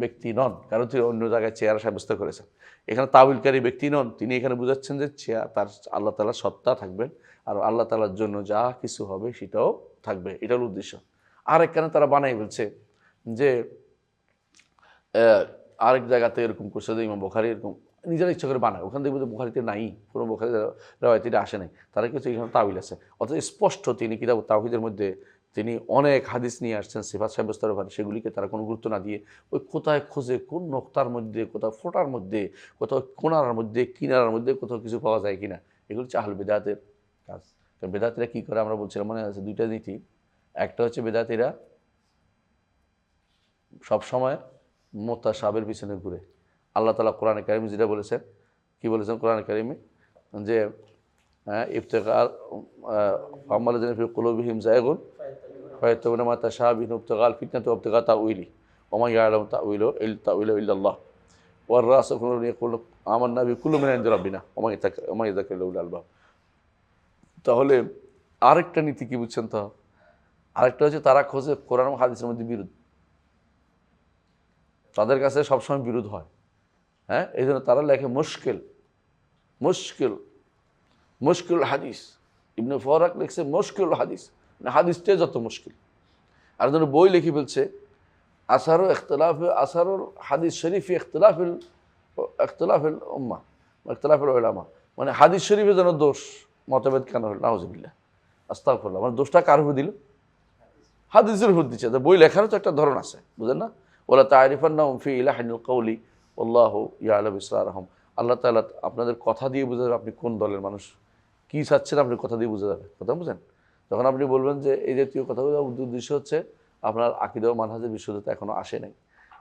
ব্যক্তি নন, কারণ তিনি অন্য জায়গায় চেহারা সাব্যস্ত করেছেন। এখানে তাবিলকারী ব্যক্তি নন, তিনি এখানে বুঝাচ্ছেন যে তার আল্লাহ তাআলার সত্তা থাকবেন, আর আল্লাহ তাআলার জন্য যা কিছু হবে সেটাও থাকবে, এটা হল উদ্দেশ্য। আর একখানে তারা বানাই বলছে যে আরেক জায়গাতে এরকম করছে যে ইমাম বুখারী এরকম নিজেরা ইচ্ছা করে বানায়, ওখান থেকে বলতে বুখারীতে নাই, পুরো বুখারী রেওয়ায়েতে আসে নাই, তারা কিছু এখানে তাবিল আছে। অর্থাৎ স্পষ্ট তিনি কিতাব তাওহীদের মধ্যে তিনি অনেক হাদিস নিয়ে আসছেন সিফাত সাব্যস্তের ব্যাপারে, সেগুলিকে তারা কোনো গুরুত্ব না দিয়ে ওই কোথায় খোঁজে, কোন নোক্তার মধ্যে, কোথাও ফোটার মধ্যে, কোথাও কোনার মধ্যে, কিনারার মধ্যে কোথাও কিছু পাওয়া যায় কিনা, এগুলো হচ্ছে আহলে বিদআতের কাজ। কারণ বেদাতিরা কী করে আমরা বলছিলাম, মনে আছে দুইটা নীতি। একটা হচ্ছে বেদাতিরা সবসময় মুতাশাবিহের পিছনে ঘুরে। আল্লাহ তাআলা কোরআনে কারিমে যেটা বলেছেন, কি বলেছেন কোরআনে কারিমে, যে ইবতিগাল ফাম্মাল্লাযিনা ফি কুলুবিহিম যায়গুন ফায়াত্তাবিউনা মা তাশাবিহু ইবতিগাল ফিতনাতি ওয়া ইবতিগা তাউইলি ওয়া মা ইয়ালামু তাউইলাহু ইল্লাল্লাহ ওয়ার রাসিখুনা ইয়াকুলুনা আমান্না বিকুল্লিন মিন ইনদি রাব্বিনা ওয়া মা ইয়াযাক্কারু ইল্লা উলুল আলবাব। তাহলে আরেকটা নীতি কি বুঝছেন? তো আরেকটা হচ্ছে তারা খোঁজে কোরআন এবং হাদিসের মধ্যে বিরোধ, তাদের কাছে সবসময় বিরোধ হয়। হ্যাঁ, এই জন্য তারা লেখে মুশকিল হাদিস। ইবনে ফরাক লিখছে মুশকিল হাদিস, মানে হাদিসটাই যত মুশকিল। আর জন্য বই লিখে ফেলছে আসারুল হাদিস শরীফ ইখতিলাফিল উম্মাহ ইখতিলাফিল উলামা, মানে হাদিস শরীফে যেন দোষ মতভেদ কেন হল, নাউজুবিল্লাহ আস্তাগফিরুল্লাহ। মানে দোষটা কার উপর দিল? হাদিসের উপর দিচ্ছে। বই লেখারও তো একটা ধরন আছে, বুঝেন না? ওয়ালা তা'রিফান্নাহুম ফি ইলাহিল কওলি আল্লাহু ইয়ালামু ইসরারহুম। আল্লাহ তাআলা আপনাদের কথা দিয়ে বুঝে যাবে আপনি কোন দলের মানুষ, কী চাচ্ছেন আপনি কথা দিয়ে বুঝে যাবে। কথা বুঝেন? যখন আপনি বলবেন যে এই জাতীয় কথাগুলো, উদ্দেশ্য হচ্ছে আপনার আকীদা ও মানহাজের বিশুদ্ধতা এখনও আসে নাই।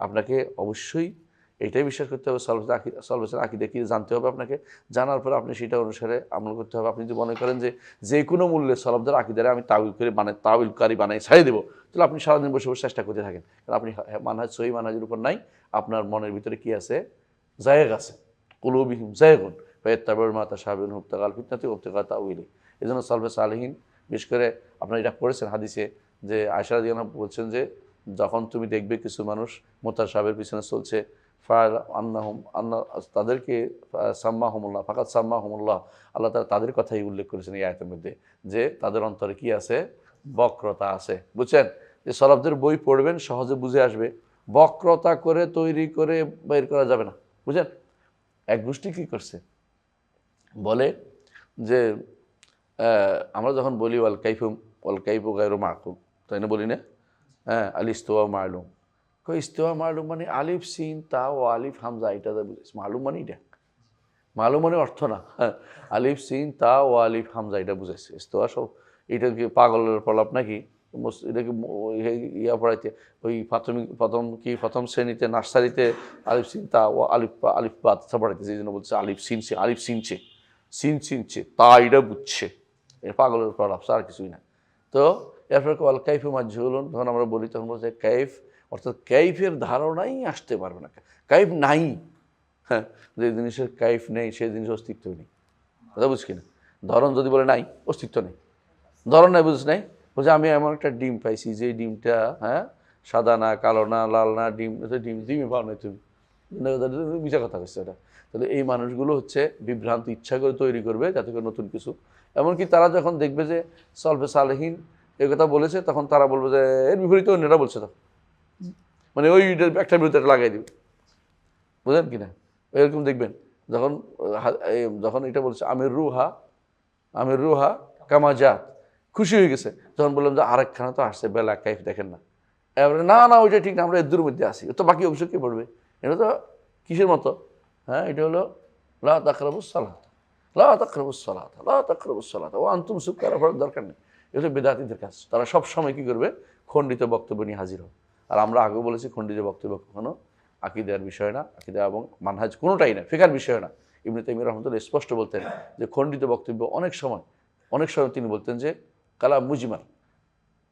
আপনাকে অবশ্যই এইটাই বিশ্বাস করতে হবে, সালফের আকীদা কি জানতে হবে আপনাকে, জানার পরে আপনি সেটা অনুসারে আমল করতে হবে। আপনি যদি মনে করেন যে কোনো মূল্যে সালফদের আকীদারে আমি তাউইলকারী বানাই ছাড়িয়ে দেবো, তাহলে আপনি সারাদিন বসে বসে চেষ্টা করতে থাকেন, কারণ আপনি মানহাজ সহি মানহাজের উপর নাই, আপনার মনের ভিতরে কি আছে? জায়েগ আছে। কুলুবিহিম যায়গুন ফায়াত্তাবিউনা মা তাশাবিহু ইবতিগাল ফিতনাতি ওয়া ইবতিগা তাউইলি। এই জন্য সালফে সালেহিন বিশেষ করে আপনারা এটা পড়েছেন হাদিসে, যে আয়েশা রাদিয়াল্লাহু আনহা বলছেন যে যখন তুমি দেখবে কিছু মানুষ মুতাশাবিহের পিছনে চলছে, তাদেরকে সাম্মাহুমুল্লাহ ফাকাত সাম্মাহুমুল্লাহ, আল্লাহ তাআলা তাদের কথাই উল্লেখ করেছেন এই আয়াতের মধ্যে, যে তাদের অন্তরে কি আছে? বক্রতা আছে। বুঝছেন? যে সালাফদের বই পড়বেন, সহজে বুঝে আসবে, বক্রতা করে তৈরি করে বের করা যাবে না। বুঝছেন? এক গোষ্ঠী কী করছে, বলে যে আমরা যখন বলি ওয়াল কাইফু গায়রু মাকুল, তাই না বলি না? হ্যাঁ, আল ইস্তিওয়া মালুম। ইস্তিওয়া মালুম মানে আলিফ সিন তা ও আলিফ হামজা, এটা বুঝেছি। মালুম মানে এটা, মালুম মানে অর্থ না। হ্যাঁ, আলিফ সিন তা ও আলিফ হামজা এটা বুঝেছে। ইস্তিওয়া সব এটা কি পাগলের প্রলাপ নাকি? এটা কি ইয়া পড়াইতে ওই প্রথম শ্রেণীতে নার্সারিতে আলিফ সিন তা ও আলিফ বা পড়াইতেছে, এই জন্য বলছে আলিফ সিনছে তা এটা বুঝছে, এ পাগলের প্রলাপ, আর কিছুই না। তো এরপর ওয়াল কাইফু মাজহুলুন, যখন আমরা বলি তখন বলছে কাইফ, অর্থাৎ কাইফের ধারণাই আসতে পারবে না, কাইফ নাই। হ্যাঁ, যে জিনিসের কাইফ নেই সেই জিনিস অস্তিত্ব নেই। কথা বুঝছি না? ধরন যদি বলে নাই, অস্তিত্ব নেই। ধরন নাই, বুঝছ নাই? বলছে আমি এমন একটা ডিম পাইছি যে ডিমটা হ্যাঁ সাদা না, কালো না, লাল না, ডিমই পাও নাই তুমি, মিশা কথা হচ্ছে এটা। তাহলে এই মানুষগুলো হচ্ছে বিভ্রান্ত ইচ্ছা করে তৈরি করবে যাতে করে নতুন কিছু, এমনকি তারা যখন দেখবে যে সালফে সালেহিন এই কথা বলেছে, তখন তারা বলবে যে এর বিপরীতে অন্যরা বলছে, তখন মানে ওই একটা বিরুদ্ধে লাগাই দিবে। বুঝলেন কিনা? এরকম দেখবেন যখন এটা বলছে আমির রুহা কামাজাত, খুশি হয়ে গেছে। যখন বললাম যে আরেকখানা তো আসছে বেলা কাইফ দেখেন না, এবারে না ওইটা ঠিক না, আমরা এর মধ্যে আসি, তো বাকি অবশ্যই কে পড়বে? এটা তো কিসের মতো? হ্যাঁ, এটা হলো লা তাকরাবুস সালাত ওয়া আনতুম সুকারা, পড়ার দরকার নেই। এগুলো বেদাতীদের কাজ। তারা সব সময় কী করবে? খণ্ডিত বক্তব্য নিয়ে হাজির হবে। আর আমরা আগেও বলেছি খণ্ডিত বক্তব্য কখনো আকীদার বিষয় না, আকীদা এবং মানহাজ কোনোটাই না, ফিকার বিষয় না। ইবনে তাইমিয়া রাহমাতুল্লাহ স্পষ্ট বলতেন যে খণ্ডিত বক্তব্য অনেক সময় তিনি বলতেন যে কালাম মুজমাল,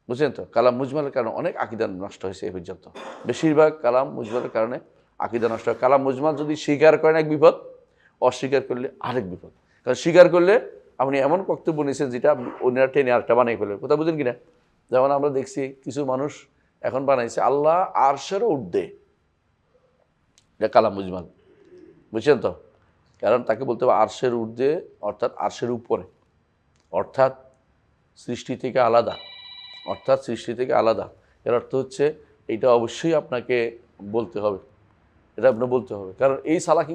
বুঝলেন তো, কালাম মুজমালের কারণে অনেক আকীদা নষ্ট হয়েছে এই পর্যন্ত। বেশিরভাগ কালাম মুজমালের কারণে আকীদা নষ্ট হয়। কালাম মুজমাল যদি স্বীকার করেন এক বিপদ, অস্বীকার করলে আরেক বিপদ। কারণ স্বীকার করলে আপনি এমন বক্তব্য নিয়েছেন যেটা অন্যরা টেনে আরেকটা বানিয়ে ফেলবে। কথা বুঝেন কিনা? যেমন আমরা দেখছি কিছু মানুষ এখন বানাইছে আল্লাহ আরশেরও ঊর্ধ্বে, এটা কালাম মুজমাল, বুঝছেন তো। কারণ তাকে বলতে হবে আরশের ঊর্ধ্বে, অর্থাৎ আরশের উপরে, অর্থাৎ সৃষ্টি থেকে আলাদা, এর অর্থ হচ্ছে এটা অবশ্যই আপনাকে বলতে হবে, এটা আপনি বলতে হবে। কারণ এই সালাকি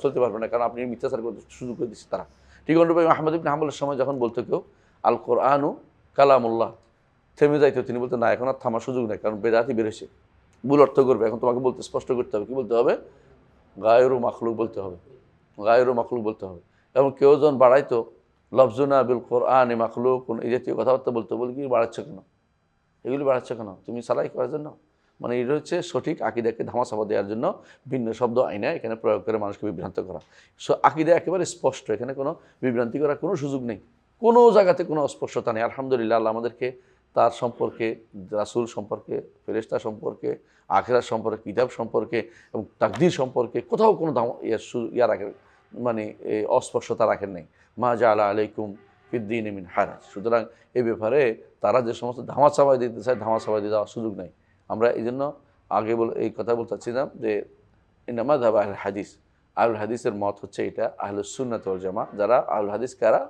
চলতে পারবে না, কারণ আপনি মিথ্যাচার করতে সুযোগ করে দিচ্ছে তারা। ঠিক অনুরূপে আহমদ ইবনে হাম্বলের সময় যখন বলতো কেউ আল কোরআনু কালামুল্লাহ, থেমে যাইতো, তিনি বলতেন না, এখন আর থামার সুযোগ নেই, কারণ বেদাতি বেরোছে, ভুল অর্থ করবে, এখন তোমাকে বলতে স্পষ্ট করতে হবে। কি বলতে হবে? গায়রু মাখলুক বলতে হবে, বলতে হবে। এবং কেউ যখন বাড়াইতো লফজুনা বিল কোরআন মাখলুক, এই জাতীয় কথাবার্তা বলতে, বলি কি বাড়াচ্ছ কেন, এগুলি বাড়াচ্ছ কেন, তুমি সালাই করার জন্য? মানে এটা হচ্ছে সঠিক আকিদাকে ধামাচাপা দেওয়ার জন্য ভিন্ন শব্দ আইনা এখানে প্রয়োগ করে মানুষকে বিভ্রান্ত করা। আকিদা একেবারে স্পষ্ট, এখানে কোনো বিভ্রান্তি করার কোনো সুযোগ নেই, কোনো জায়গাতে কোনো অস্পষ্টতা নেই। আলহামদুলিল্লাহ, আল্লাহ আমাদেরকে তার সম্পর্কে, রাসূল সম্পর্কে, ফেরেশতা সম্পর্কে, আখিরাত সম্পর্কে, কিতাব সম্পর্কে এবং তাকদীর সম্পর্কে কোথাও কোনো ইয়া রাখেন, মানে অস্পষ্টতা রাখেন নাই। মা জাআলা আলাইকুম ফিদ্দীনি মিন হারাজ। সুতরাং এই ব্যাপারে তারা যে সমস্ত ধামাচাপা দিতে চায়, ধামাচাপা দিয়ে দেওয়ার সুযোগ নেই। আমরা এই জন্য আগে এই কথা বলতে চাচ্ছিলাম যে ইন্নামা যাবা আহলে হাদিস, আহলুল হাদিসের মত হচ্ছে এটা, আহলুস সুন্নাত ওয়াল জামা। যারা আহলুল হাদিস কারা?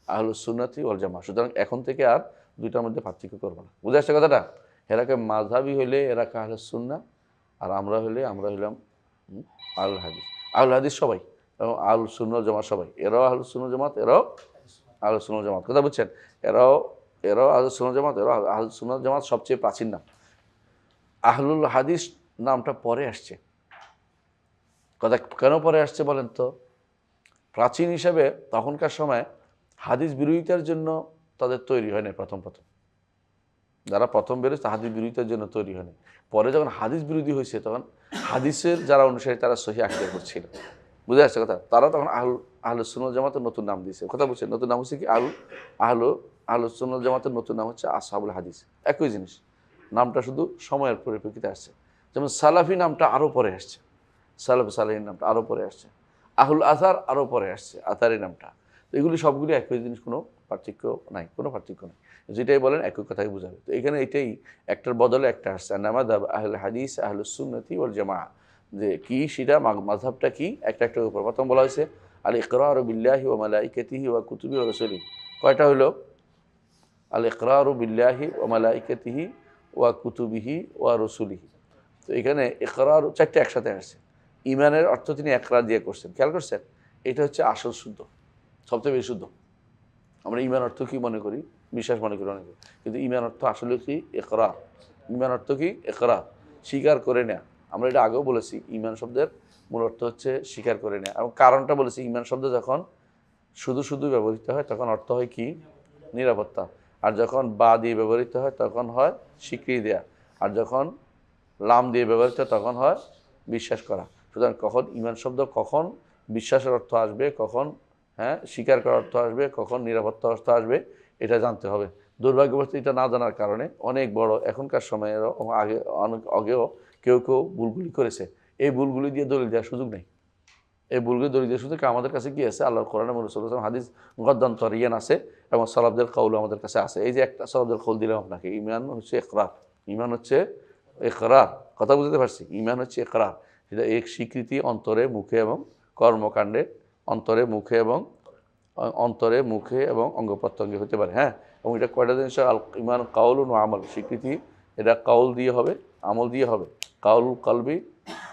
আহলুস সুন্নাতি ওয়াল জামা। সুতরাং এখন থেকে আর দুইটার মধ্যে পার্থক্য করবো না। বুঝে আসছে কথাটা? এরাকে মাযহাবি হইলে এরা আহলুস সুন্নাহ, আর আমরা হইলাম আহলুল হাদিস। আহলুল হাদিস সবাই এবং আহলুস সুন্নাহ ওয়াল জামা সবাই, এরাও আহলুস সুন্নাহ জামাত, এরাও আহলুস সুন্নাহ জামাত। কথা বুঝছেন? এরাও আহলুস সুন্নাহ জামাত, এরাও আহলুস সুন্নাহ জামাত। সবচেয়ে প্রাচীন নাম। আহলুল হাদিস নামটা পরে আসছে। কথা কেন পরে আসছে বলেন তো? প্রাচীন হিসাবে তখনকার সময় হাদিস বিরোধিতার জন্য তাদের তৈরি হয়নি। প্রথম যারা প্রথম বেরোচ্ছে হাদিস বিরোধিতার জন্য তৈরি হয়নি। পরে যখন হাদিস বিরোধী হয়েছে, তখন হাদিসের যারা অনুসারী তারা সহি আকীদা করছিল। বুঝে আসছে কথা? তারা তখন আহলুস সুন্নাহ জামাতের নতুন নাম দিয়েছে। কথা বলছেন? নতুন নাম হচ্ছে কি? আহলুস সুন্নাহ জামাতের নতুন নাম হচ্ছে আসহাবুল হাদিস। একই জিনিস, নামটা শুধু সময়ের পরিপ্রেক্ষিতে আসছে। যেমন সালাফি নামটা আরও পরে আসছে, সালাফি নামটা আরও পরে আসছে, আহুল আসার আরও পরে আসছে, আতারি নামটা। তো এগুলি সবগুলি একই জিনিস, কোনো পার্থক্য নাই। যেটাই বলেন একই কথাই বোঝাবে। তো এখানে এটাই একটার বদলে একটা আসছে। নামাযাব আহলুল হাদিস আহলুস সুন্নতি ওয়াল জামাআহ, যে কি সেটা মাযহাবটা কি, একটার উপর। প্রথম বলা হয়েছে আল ইকরারু বিল্লাহি ওয়া মালাইকাতিহি ওয়া কুতুবিহি ওয়া রাসূলিহি। কয়টা হলো? আল ইকরারু বিল্লাহি ওয়া মালাইকাতিহি ওয়া কুতুবিহি ওয়া রাসূলিহি। তো এখানে ইকরার চারটে একসাথে আসছে। ইমানের অর্থ তিনি একরার দিয়ে করছেন, খেয়াল করছেন? এটা হচ্ছে আসল শুদ্ধ, সবচেয়ে বেশি শুদ্ধ। আমরা ইমান অর্থ কি মনে করি? বিশ্বাস মনে করি অনেকে, কিন্তু ইমান অর্থ আসলে কি? ইকরার। ইমান অর্থ কি? ইকরার, স্বীকার করে নেয়া। আমরা এটা আগেও বলেছি, ইমান শব্দের মূল অর্থ হচ্ছে স্বীকার করে নেয়া। এবং কারণটা বলেছি, ইমান শব্দ যখন শুধু ব্যবহৃত হয় তখন অর্থ হয় কি? নিরাপত্তা। আর যখন বা দিয়ে ব্যবহৃত হয় তখন হয় স্বীকৃতি দেয়া। আর যখন লাম দিয়ে ব্যবহৃত হয় তখন হয় বিশ্বাস করা। সুতরাং কখন ইমান শব্দ কখন বিশ্বাসের অর্থ আসবে, কখন স্বীকার করার অর্থ আসবে, কখন নিরাপত্তা অর্থ আসবে, এটা জানতে হবে। দুর্ভাগ্যবশত এটা না জানার কারণে অনেক বড় এখনকার সময়ের আগেও কেউ ভুলগুলি করেছে। এই ভুলগুলি দিয়ে দলিল দেওয়ার সুযোগ নেই। এই ভুলগুলি দলিল দেওয়ার সুযোগ আমাদের কাছে কি আছে? আল্লাহর কোরআন এবং রাসূলুল্লাহ সাল্লাল্লাহু আলাইহি ওয়াসাল্লাম হাদিস মুকদ্দাম তরিয়ান আছে, এবং সালাফদের কওল আমাদের কাছে আছে। এই যে একটা সালাফদের কওল দিলাম আপনাকে, ঈমান হচ্ছে ইকরার। ঈমান হচ্ছে ইকরার। কথা বুঝতে পারছি? ঈমান হচ্ছে ইকরার, সেটা এক স্বীকৃতি অন্তরে, মুখে এবং কর্মকাণ্ডে, অন্তরে মুখে এবং অঙ্গ প্রত্যঙ্গে হতে পারে। এবং এটা কয়টা জিনিস? আল ঈমান কাউলুন ওয়া আমল। স্বীকৃতি এটা কাউল দিয়ে হবে, আমল দিয়ে হবে। কাউলুল কলবি,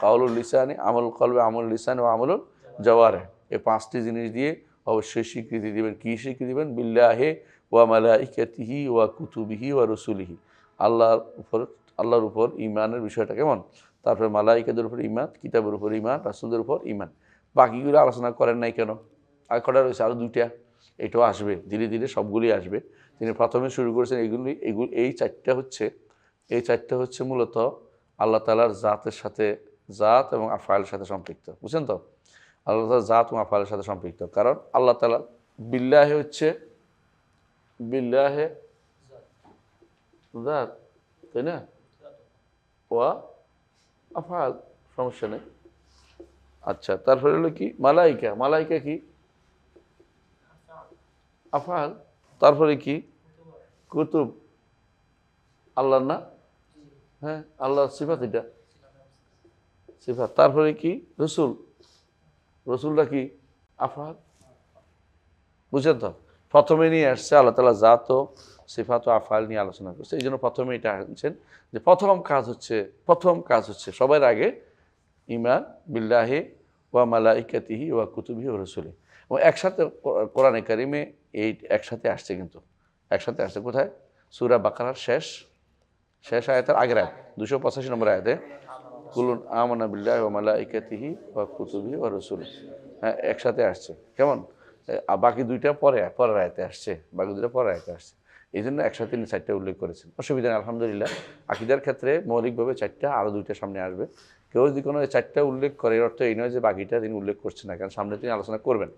কাউলুল লিসানি, আমলুল কলবি, আমলুল লিসানি ও আমলুল জাওয়ারিহ। এই পাঁচটি জিনিস দিয়ে অবশ্যই স্বীকৃতি দিবেন। কি স্বীকৃতি দিবেন? বিল্লাহি ওয়া মালাইকাতিহি ওয়া কুতুবিহি ওয়া রাসূলিহি। আল্লাহর উপর ঈমানের বিষয়টা কেমন? তারপরে মালাইকাদের উপর ঈমান, কিতাবের উপর ঈমান, রাসূলদের উপর ঈমান। বাকিগুলো আলোচনা করেন নাই কেন? আর কটা রয়েছে? আরও দুইটা। এটাও আসবে, ধীরে ধীরে সবগুলি আসবে। তিনি প্রথমে শুরু করেছেন এই চারটা হচ্ছে মূলত আল্লাহ তাআলার জাতের সাথে, জাত এবং আফআলের সাথে সম্পৃক্ত। বুঝছেন তো? আল্লাহ তাআলা জাত ও আফআলের সাথে সম্পৃক্ত। কারণ আল্লাহ তাআলা বিল্লাহে হচ্ছে বিল্লাহে জাত, তাই না? ওয়া আফআল, সমস্যা নেই। আচ্ছা, তারপরে হলো কি মালাইকা, মালাইকা কি আফআল। তারপরে কি কুতুব, আল্লাহর না? হ্যাঁ, আল্লাহর সিফাত, এটা সিফাত। তারপরে কি রসুল, রসুলটা কি আফআল। বুঝছেন তো? প্রথমে নিয়ে আসছে আল্লাহ তাআলা জাত ও সিফাত ও আফআল নিয়ে আলোচনা করছে। এই জন্য প্রথমে এটা আনছেন যে প্রথম কাজ হচ্ছে সবার আগে ঈমান বিল্লাহি ওয়া মালাইকাতিহি ওয়া কুতুবিহি ওয়া রাসূলিহি। এবং একসাথে কোরআনে কারিমে এই একসাথে আসছে, কিন্তু একসাথে আসছে কোথায়? সূরা বাকারার শেষ আয়াতের আগের আয়াত 285 নম্বর আয়াতে কুলুন আমানা বিল্লাহি ওয়া মালাইকাতিহি ওয়া কুতুবিহি ওয়া রাসূলিহি। হ্যাঁ, একসাথে আসছে। কেমন? বাকি দুইটা পরের আয়াতে আসছে, বাকি দুইটা পরের আয়াতে আসছে। এই জন্য একসাথে তিনি 4টা উল্লেখ করেছেন। অসুবিধা নেই, আলহামদুলিল্লাহ। আকীদার ক্ষেত্রে মৌলিকভাবে 4টা, আরও 2টা সামনে আসবে। কেউ যদি কোনো 4টা উল্লেখ করে, এর অর্থ এই নয় যে বাকিটা তিনি উল্লেখ করছেন না, কারণ সামনে তিনি আলোচনা করবেন।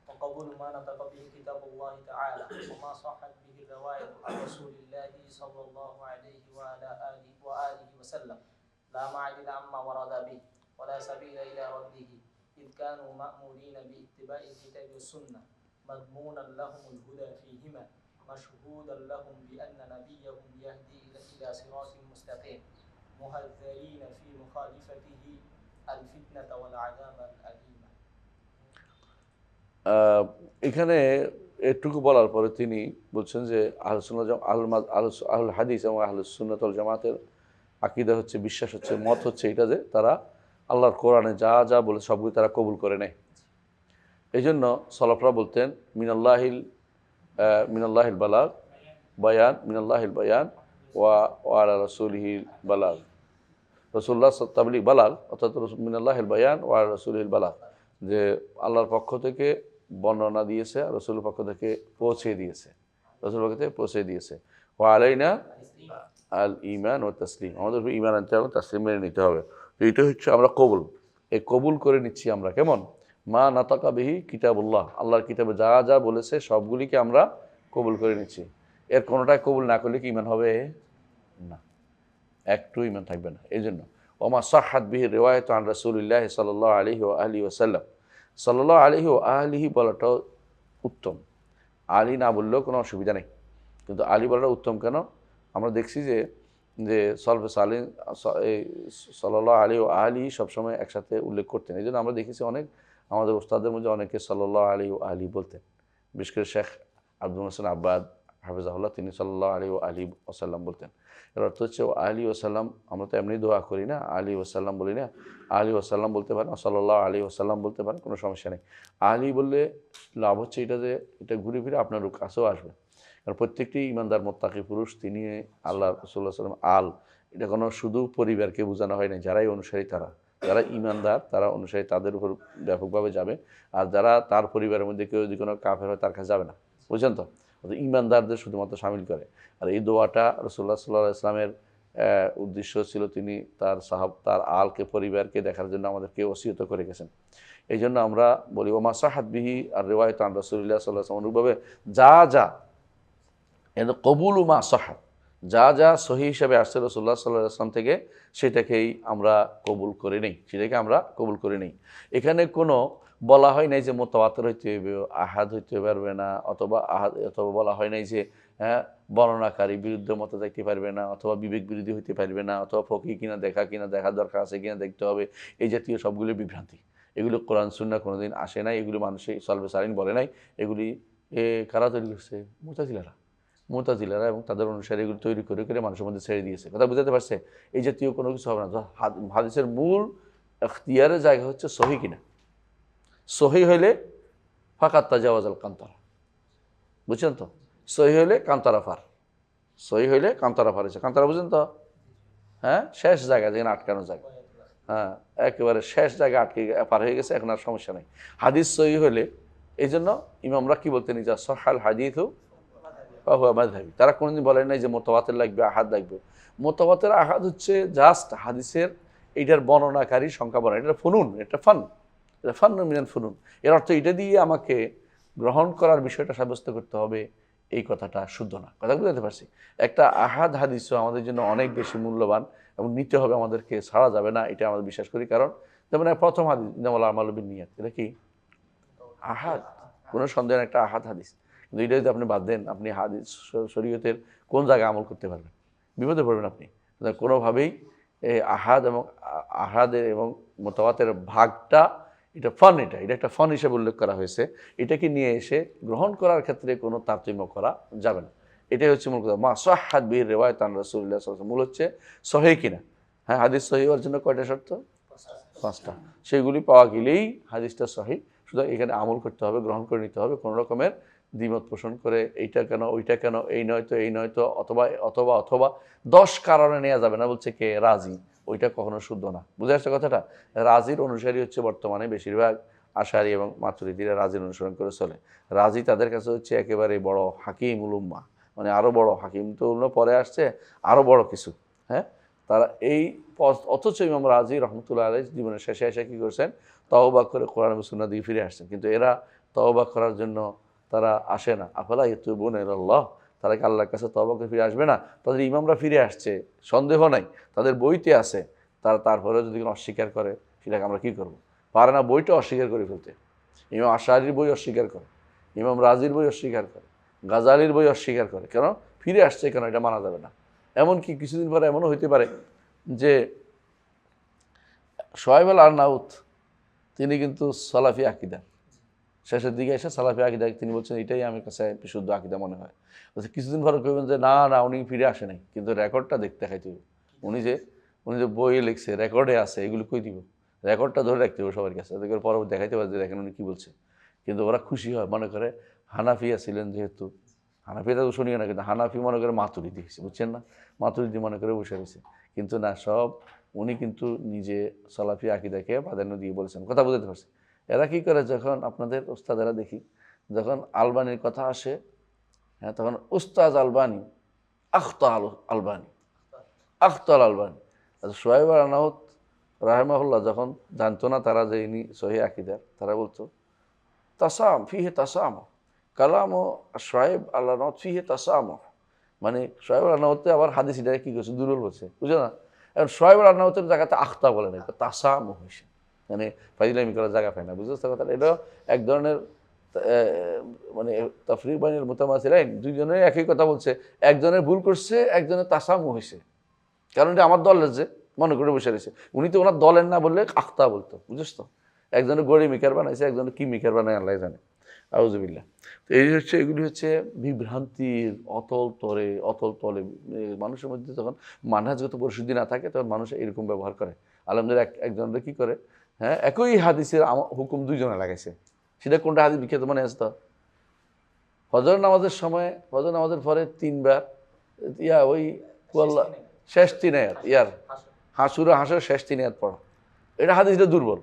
وقبول ما نطق به كتاب الله تعالى وما صحت به الرواية عن رسول الله صلى الله عليه وعلى آله وسلم لا معدل عما ورد به ولا سبيل إلى رده إذ كانوا مأمورين باتباع الكتاب والسنة مضمونا لهم الهدى فيهما مشهودا لهم بأن نبيهم يهدي إلى صراط مستقيم مهذرين في مخالفته الفتنة والعذاب الأليم।
এখানে এটুকু বলার পরে তিনি বলছেন যে আহলুল হাদিস এবং আহলুস সুন্নাত ওয়াল জামাতের আকীদা হচ্ছে, বিশ্বাস হচ্ছে, মত হচ্ছে এটা যে তারা আল্লাহর কোরআনে যা যা বলে সবগুলো তারা কবুল করে নেয়। এই জন্য সলাফরা বলতেন মিনাল্লাহিল বালাগ বায়ান, মিনাল্লাহিল বায়ান ওয়া আলা রাসূলিহিল বালাগ। রাসূলুল্লাহ তাবলীগ বালাগ, অর্থাৎ মিনাল্লাহিল বায়ান ওয়া আলা রাসূলিহিল বালাগ, যে আল্লাহর পক্ষ থেকে বর্ণনা দিয়েছে আর রাসূলের পক্ষ থেকে পৌঁছে দিয়েছে, রাসূলের পক্ষ থেকে পৌঁছে দিয়েছে। ওয়া আলাইনা আল ঈমান ওয়া তাসলিম, আমাদের উপর ঈমান আনতে হবে, তাসলিম মেনে নিতে হবে। তো এটা হচ্ছে আমরা কবুল করে নিচ্ছি আমরা। কেমন? মা নাতাকা বিহি কিতাবুল্লাহ, আল্লাহর কিতাবে যা যা বলেছে সবগুলিকে আমরা কবুল করে নিচ্ছি। এর কোনোটাই কবুল না করলে কি ঈমান হবে না, একটু ঈমান থাকবে না। এই জন্য ওমা সাহহাত বিহি রিওয়ায়াত আন রাসূলিল্লাহ সাল্লাল্লাহু আলাইহি ওয়া আলিহি ওয়াসাল্লাম, সাল্লাল্লাহু আলাইহি ওয়া আলিহি বলাটাও উত্তম। আলী না বললেও কোনো অসুবিধা নেই, কিন্তু আলী বলাটা উত্তম। কেন? আমরা দেখছি যে সলফে সালিন সাল্লাল্লাহু আলাইহি ওয়া আলিহি সবসময় একসাথে উল্লেখ করতেন। এই জন্য আমরা দেখেছি অনেক আমাদের ওস্তাদের মধ্যে অনেকে সাল্লাল্লাহু আলাইহি ওয়া আলিহি বলতেন। বিশেষ করে শেখ আব্দুল মোহসেন আব্বাদ হাফিজাহুল্লাহ, তিনি সাল্লাল্লাহু আলাইহি ওয়া আলিহি ওয়াসাল্লাম বলতেন। এর অর্থ হচ্ছে আলী ওয়াসাল্লাম, আমরা তো এমনি দোয়া করি না, আলী ওয়াসাল্লাম বলি না, আলী ওয়াসাল্লাম বলতে পারেন, সাল্লাল্লাহু আলাইহি ওয়াসাল্লাম বলতে পারেন, কোনো সমস্যা নেই। আলী বললে লাভ হচ্ছে এটা যে এটা ঘুরে ফিরে আপনার কাছেও আসবে। কারণ প্রত্যেকটি ইমানদার মোত্তাকি পুরুষ তিনি আল্লাহ রাসূলুল্লাহ সাল্লাল্লাহু আলাইহি ওয়াসাল্লাম আল, এটা কোনো শুধু পরিবারকে বোঝানো হয় না, যারাই অনুসারী যারা ইমানদার তারা অনুসারী তাদের উপর ব্যাপকভাবে যাবে। আর যারা তার পরিবারের মধ্যে কেউ যদি কোনো কাফের হয় তার কাছে যাবে না, বুঝছেন তো? ইমানদারদের শুধুমাত্র শামিল করে। আর এই দোয়াটা রাসূলুল্লাহ সাল্লাল্লাহু আলাইহি ওয়াসাল্লামের উদ্দেশ্য ছিল তিনি তার আলকে, পরিবারকে দেখার জন্য আমাদেরকে ওসিয়ত করে গেছেন। এই জন্য আমরা বলি ওমা সাহাত বিহি আর রিওয়ায়াত আন রাসূলিল্লাহ সাল্লাল্লাহু আলাইহি ওয়াসাল্লাম, অনুরূপভাবে যা কবুল মা সাহাত, যা সহি হিসাবে আসছে রাসূলুল্লাহ সাল্লাল্লাহু আলাইহি ওয়াসাল্লাম থেকে সেটাকেই আমরা কবুল করে নেই। এখানে কোনো বলা হয় নাই যে মুতাওয়াতির হইতে হইবে, আহাদ হইতে পারবে না, অথবা বলা হয় নাই যে বর্ণনাকারী বিরুদ্ধে মত যাইতে পারবে না, অথবা বিবেক বিরোধী হইতে পারবে না, অথবা ফকিহ দেখার দরকার আছে কিনা দেখতে হবে। এই জাতীয় সবগুলি বিভ্রান্তি, এগুলো কোরআন সুন্নাহ কোনোদিন আসে নাই, এগুলো মানুষই সলফে সালিন বলে নাই। এগুলি কারা তৈরি করছে? মুতাজিলারা এবং তাদের অনুসারী এগুলো তৈরি করে মানুষের মধ্যে ছেড়ে দিয়েছে। কথা বুঝাতে পারছে? এই জাতীয় কোনো কিছু হবে না। হাদিসের মূল ইখতিয়ারের জায়গা হচ্ছে সহি কিনা। সহি হইলে ফাকাত তাজাওয়াজাল কান্তারা, বুঝছেন তো? সহি হইলে কান্তারা ফার হয়েছে। কান্তারা বুঝছেন তো? হ্যাঁ, শেষ জায়গা, যেখানে আটকানো জায়গা, হ্যাঁ, একেবারে শেষ জায়গা আটকে পার হয়ে গেছে, এখন আর সমস্যা নেই। হাদিস সহি হইলে, এই জন্য ইমামরা কি বলতেন, যা সহাল হাদিসু ফাহুয়া মাযহাবি। তারা কোনোদিন বলেন নাই যে মুতাওয়াতির লাগবে, আহাদ লাগবে। মুতাওয়াতির আহাদ হচ্ছে জাস্ট হাদিসের এইটার বর্ণনাকারী সংখ্যা বর্ণনা, এটা ফুনুন, এটা ফান, এটা ফান্নুন মিনাল ফুনুন। এর অর্থ এটা দিয়ে আমাকে গ্রহণ করার বিষয়টা সাব্যস্ত করতে হবে, এই কথাটা শুদ্ধ না। কথা বুঝতে পারছি? একটা আহাদ হাদিসও আমাদের জন্য অনেক বেশি মূল্যবান এবং নিতে হবে, আমাদেরকে ছাড়া যাবে না, এটা আমাদের বিশ্বাস করি। কারণ যেমন প্রথম হাদিস ইন্নামাল আমালু বিন্নিয়াত, এটা কি আহাদ, কোনো সন্দেহ একটা আহাদ হাদিস। কিন্তু এটা যদি আপনি বাদ দেন, আপনি হাদিস শরীয়তের কোন জায়গায় আমল করতে পারবেন? বিপদে পড়বেন আপনি। কোনোভাবেই এই আহাদ এবং আহাদের এবং মোতাবাতের ভাগটা, এটা ফান, এটা একটা ফান হিসেবে উল্লেখ করা হয়েছে। এটাকে নিয়ে এসে গ্রহণ করার ক্ষেত্রে কোনো তারতম্য করা যাবে না। এটাই হচ্ছে মূল কথা। মা সাহহাত বিহি রিওয়ায়াত আন রাসূলিল্লাহ সাল্লাল্লাহু আলাইহি ওয়াসাল্লাম, মূল হচ্ছে সহিহ কিনা। হ্যাঁ, হাদিস সহিহ হওয়ার জন্য কয়টা শর্ত? 5টা। সেগুলি পাওয়া গেলেই হাদিসটা সহিহ। সুতরাং এখানে আমল করতে হবে, গ্রহণ করে নিতে হবে। কোনো রকমের দ্বিমত পোষণ করে এইটা কেন ওইটা কেন, এই নয়তো এই নয়তো, অথবা অথবা অথবা 10 কারণে নেওয়া যাবে না বলছে কে? রাজি। ওইটা কখনো শুদ্ধ না। বুঝে আসছে কথাটা? রাজির অনুসারী হচ্ছে বর্তমানে বেশিরভাগ আশারি এবং মাতুরিদিরা রাজির অনুসরণ করে চলে। রাজি তাদের কাছে হচ্ছে একেবারে বড় হাকিমুল উম্মাহ, মানে আরও বড় হাকিম তো পরে আসছে, আরও বড় কিছু। হ্যাঁ, তারা এই অথচ ইমাম রাজি রহমতুল্লাহ আলাইহি জীবনের শেষে এসে কী করছেন? তওবা করে কোরআন এবং সুন্নাহ দিয়ে ফিরে আসছেন। কিন্তু এরা তওবা করার জন্য তারা আসে না। আফালা ইয়াতুবুনা ইলাল্লাহ, তারা কি আল্লাহর কাছে তওবা করে ফিরে আসবে না? তাদের ইমামরা ফিরে আসছে, সন্দেহ নাই, তাদের বইতে আছে। তারা তারপরেও যদি অস্বীকার করে, সেটাকে আমরা কী করবো? পারে না বইটা অস্বীকার করে ফেলতে। ইমাম আশারির বই অস্বীকার করে, ইমাম রাজির বই অস্বীকার করে, গাজালির বই অস্বীকার করে। কেন? ফিরে আসছে কেন? এটা মানা যাবে না। এমনকি কিছুদিন পরে এমনও হইতে পারে যে শোয়েব আল আরনাউত, তিনি কিন্তু সালাফি আকিদা, শেষের দিকে এসে সালাফি আকিদা তিনি বলছেন এটাই আমার কাছে বিশুদ্ধ আকিদা মনে হয়। কিছুদিন পরে কইবেন যে না না, উনি ফিরে আসে নাই, কিন্তু রেকর্ডটা দেখতে খাইতে হবে। উনি যে বইয়ে লিখছে, রেকর্ডে আছে, এগুলো কই দিব? রেকর্ডটা ধরে রাখতে হবে সবার কাছে, এদের পরবর্তী দেখাইতে পারে যে দেখেন উনি কী বলছে। কিন্তু ওরা খুশি হয়, মনে করে হানাফিয়া ছিলেন যেহেতু, হানাফিটা তো শুনিও না, কিন্তু হানাফি মনে করে মাতুরিদি হয়েছে, বুঝছেন না? মাতুরিদি মনে করে বসে রয়েছে। কিন্তু না, সব উনি কিন্তু নিজে সালাফি আকিদাকে প্রাধান্য দিয়ে বলেছেন। কথা বুঝতে পারছে? এরা কী করে, যখন আপনাদের উস্তাদেরা দেখি, যখন আলবানির কথা আসে, হ্যাঁ, তখন উস্তাজ আলবানি, আলবানি, আলবানি। শোয়েব আল আরনাউত রাহিমাহুল্লাহ যখন জানতো না তারা যে ইনি সহিহ আকিদার, তারা বলতো তাসাম ফিহে তাসাম কালাম ও শোয়েব আল আরনাউত ফিহে তাসাম, মানে শোয়েব আল আরনাউতে আবার হাদিস এটাকে কী করছে? দুর্বল বলছে, বুঝো না? এখন শোয়েব আল আরনাউতের জায়গাতে আখতা বলে না, তাসাম হয়েছে, মানে ফাজিলামি করার জায়গা পায় না। বুঝতে কথা? এটা এক ধরনের মানে তাফরিক বাইনাল মুতামাসিলাইন, দুইজনে একই কথা বলছে, একজনের ভুল করছে, একজনের তাসামু হয়েছে। কারণ এটা আমার দলের যে মনে করে বসে রয়েছে, উনি তো ওনার দলের না বললে আখতা বলতো, বুঝিস তো? একজনের গড়ি মিকার বানাইছে, একজনের কি মিকার বানায় আল্লাহ জানে। আউযুবিল্লাহ। তো এই হচ্ছে, এগুলি হচ্ছে বিভ্রান্তির অতল তলে। মানুষের মধ্যে যখন মানহাজগত পরিশুদ্ধি না থাকে, তখন মানুষ এরকম ব্যবহার করে। আলহামদুলিল্লাহ একজনরা কী করে, হ্যাঁ, একই হাদিসের হুকুম দুইজনে লাগাইছে। সেটা কোনটা হাদিস বিখ্যাত মনে আছে তো? ফজর নামাজের সময়, ফজর নামাজের পরে 3 বার ওই শেষ 3 আয়াত হাসুরের শেষ 3 আয়াত পড়া, এটা হাদিসটা দুর্বল।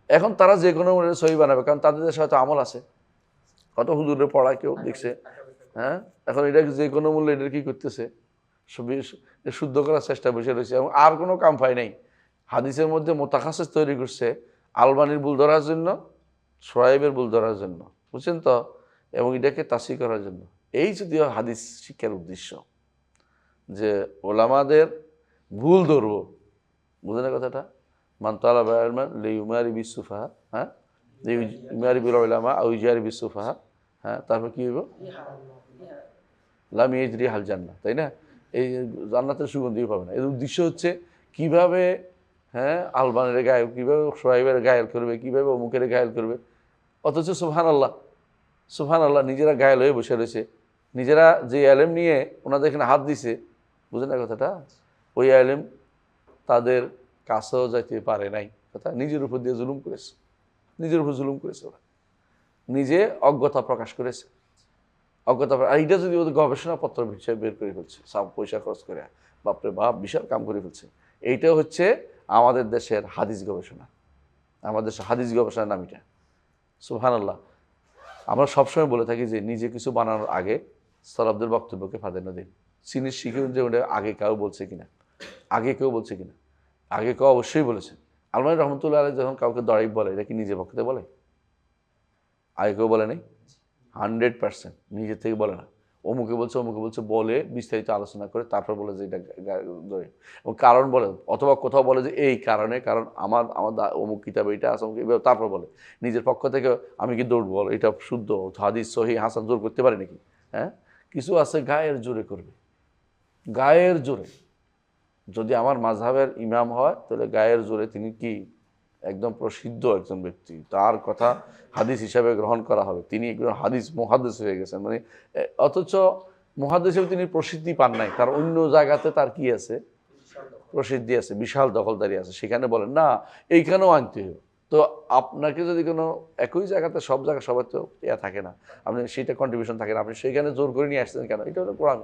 এখন তারা যে কোনো সহি বানাবে, কারণ তাদের দেশে হয়তো আমল আছে, কত হুজুরে পড়া কেউ দেখছে। হ্যাঁ, এখন এটা যে কোনো মূল্যে এটা কী করতেছে? শুদ্ধ করার চেষ্টা বসে রয়েছে এবং আর কোনো কাম পায় নাই। হাদিসের মধ্যে মোতাখাসিস তৈরি করছে আলবানির ভুল ধরার জন্য, শোয়েবের ভুল ধরার জন্য, বুঝছেন তো? এবং এটাকে তাসি করার জন্য। এই যদিও হাদিস শিক্ষার উদ্দেশ্য, যে ওলামাদের ভুল ধরবো, বুঝলেন কথাটা? মান তালাবা ইলমান লিইউমারি বিসসুফাহা, হ্যাঁ, লিইউমারি বিল উলামা আও ইউজারি বিসসুফাহা, হ্যাঁ, তারপর কী হইব? লাম ইয়াজরি হাল জান্নাহ, তাই না? এই জান্নাতের সুগন্ধিও পাবে না। এর উদ্দেশ্য হচ্ছে কীভাবে, হ্যাঁ, আলবানের গায়েল, কীভাবে শোয়েবের গায়েল করবে, কীভাবে অমুকের গায়েল করবে। অথচ সুবহানাল্লাহ নিজেরা গায়েল হয়ে বসে রয়েছে, নিজেরা যে আলেম নিয়ে ওনাদের এখানে হাত দিছে, বুঝলেন না কথাটা? ওই আলেম তাদের কাছেও যাইতে পারে নাই। কথা, নিজের উপর দিয়ে জুলুম করেছে, নিজের উপর জুলুম করেছে, ওরা নিজে অজ্ঞতা প্রকাশ করেছে, অজ্ঞতা। আর এটা যদি ওদের গবেষণাপত্র বিষয়ে বের করে ফেলছে, সব পয়সা খরচ করে, বাপরে বাপ, বিশাল কাম করে ফেলছে। এইটা হচ্ছে আমাদের দেশের হাদিস গবেষণা, আমাদের দেশের হাদিস গবেষণার নাম এটা। সুবহানাল্লাহ। আমরা সবসময় বলে থাকি যে নিজে কিছু বানানোর আগে সালাফদের বক্তব্যকে প্রাধান্য দিন। চিনি শিখুন যে ওটা আগে কেউ বলছে কিনা, আগে কেউ অবশ্যই বলেছে, আলমানি রহমতুল্লাহ আলাইহি যখন কাউকে দড়াইব বলে, এটা কি নিজের পক্ষে বলে? আগে কেউ বলে নাই? 100% নিজের থেকে বলে না। অমুকে বলছে বলে বিস্তারিত আলোচনা করে তারপর বলে যে এটা দড়াইব, এবং কারণ বলে, অথবা কোথাও বলে যে এই কারণে, কারণ আমার অমুক কিতাবে এটা আছে, তারপর বলে নিজের পক্ষ থেকে আমি কি দৌড় বল এটা শুদ্ধ হাদিস সহি হাসান জোর করতে পারি নাকি? হ্যাঁ, কিছু আছে গায়ের জোরে করবে, গায়ের জোরে। যদি আমার মাযহাবের ইমাম হয় তাহলে গায়ের জোরে তিনি কি একদম প্রসিদ্ধ একজন ব্যক্তি, তার কথা হাদিস হিসাবে গ্রহণ করা হবে, তিনি একজন হাদিস মুহাদ্দিস হয়ে গেছেন, মানে অথচ মুহাদ্দিস হিসেবে তিনি প্রসিদ্ধি পান নাই, তার অন্য জায়গাতে তার কি আছে? প্রসিদ্ধি আছে, বিশাল দখলদারি আছে, সেখানে বলেন না এইখানেও আনতে হবে। তো আপনাকে যদি কোনো একই জায়গাতে সব জায়গায় সবার তো থাকে না, আপনি সেইটা কন্ট্রিবিউশন থাকে না, আপনি সেইখানে জোর করে নিয়ে আসছেন কেন? এটা হলো কোরআন,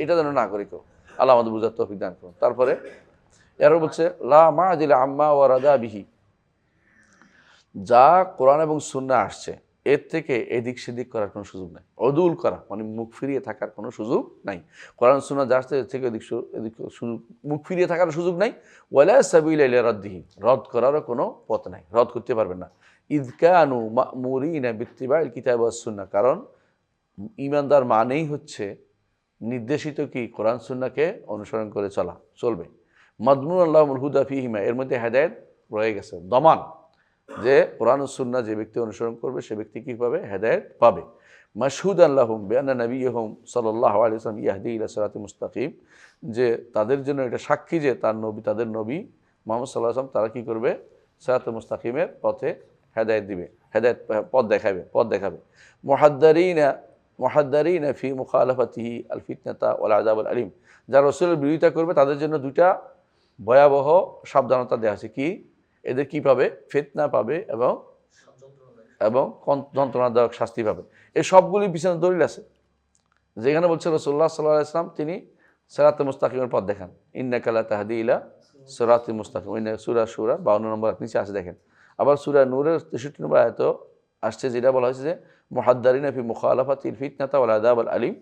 এটা যেন না করি কেউ। আল্লাহ আমাদের বুঝার তৌফিক দান করুন। তারপরে এরও বলছে লা মা'দিল আম্মা ওয়ারাদা বিহি, যা কোরআন এবং সুন্নাহ আসছে এর থেকে এদিক সেদিক করার কোনো সুযোগ নাই, অদুল করা মানে মুখ ফিরিয়ে থাকার কোনো সুযোগ নাই। কোরআন সুন্নাহ যা আসছে এর থেকে এদিক সুযোগ, মুখ ফিরিয়ে থাকার সুযোগ নাই। ওয়ালা সাবিলা ইলা রাদ্দিহি, রদ করারও কোনো পথ নাই, রদ করতে পারবেন না। ইয কানু মা'মুরিনা বিত্তিবাইল কিতাব ওয়াস সুন্নাহ, কারণ ঈমানদার মানেই হচ্ছে নির্দেশিত কি কোরআন সুন্নাহকে অনুসরণ করে চলবে। মাদমুন আল্লাহুল হুদা ফিহিমা, এর মধ্যে হেদায়েত রয়ে গেছে, দমান, যে কোরআন ও সুন্নাহ যে ব্যক্তি অনুসরণ করবে সে ব্যক্তি কি পাবে? হেদায়েত পাবে। মাশহুদান লাহুম বিআন্না নাবিয়্যুহুম সাল্লাল্লাহু আলাইহি ওয়াসাল্লাম ইয়াহদি ইলা সিরাতিল মুস্তাকিম, যে তাদের জন্য এটা সাক্ষী যে তাদের নবী মুহাম্মদ সাল্লাল্লাহু আলাইহি ওয়াসাল্লাম তারা কি করবে? সিরাতুল মুস্তাকিমের পথে হেদায়েত দিবে, হেদায়েত পথ দেখাবে। মুহাদ্দারিনা ফি মুখালাফাতিহি আল ফিতনাতা ওয়াল আযাব আল আলিম, যারা রাসূলের বিরোধিতা করবে তাদের জন্য দুইটা ভয়াবহ সাবধানতা দেওয়া আছে। কি? এদের কি পাবে? ফিতনা পাবে এবং যন্ত্রণাদায়ক শাস্তি পাবে। এই সবগুলি পিছনে দলিল আছে, যেখানে বলছে রাসূলুল্লাহ সাল্লাল্লাহু আলাইহি ওয়াসাল্লাম তিনি সিরাতুল মুস্তাকিমের পথ দেখান, ইন্নাকা লা তাহদি ইলা সিরাতিল মুস্তাকিম, সূরা শুরা 52 নম্বর নিচে আছে দেখেন। আবার সূরা নূরের 63 নম্বর আয়াতে আসছে, যেটা বলা হয়েছে যে মুহাদ্দারিনা ফি মুখালাফাতিল ফিতনাতা ওয়াল আযাব আল আলিম,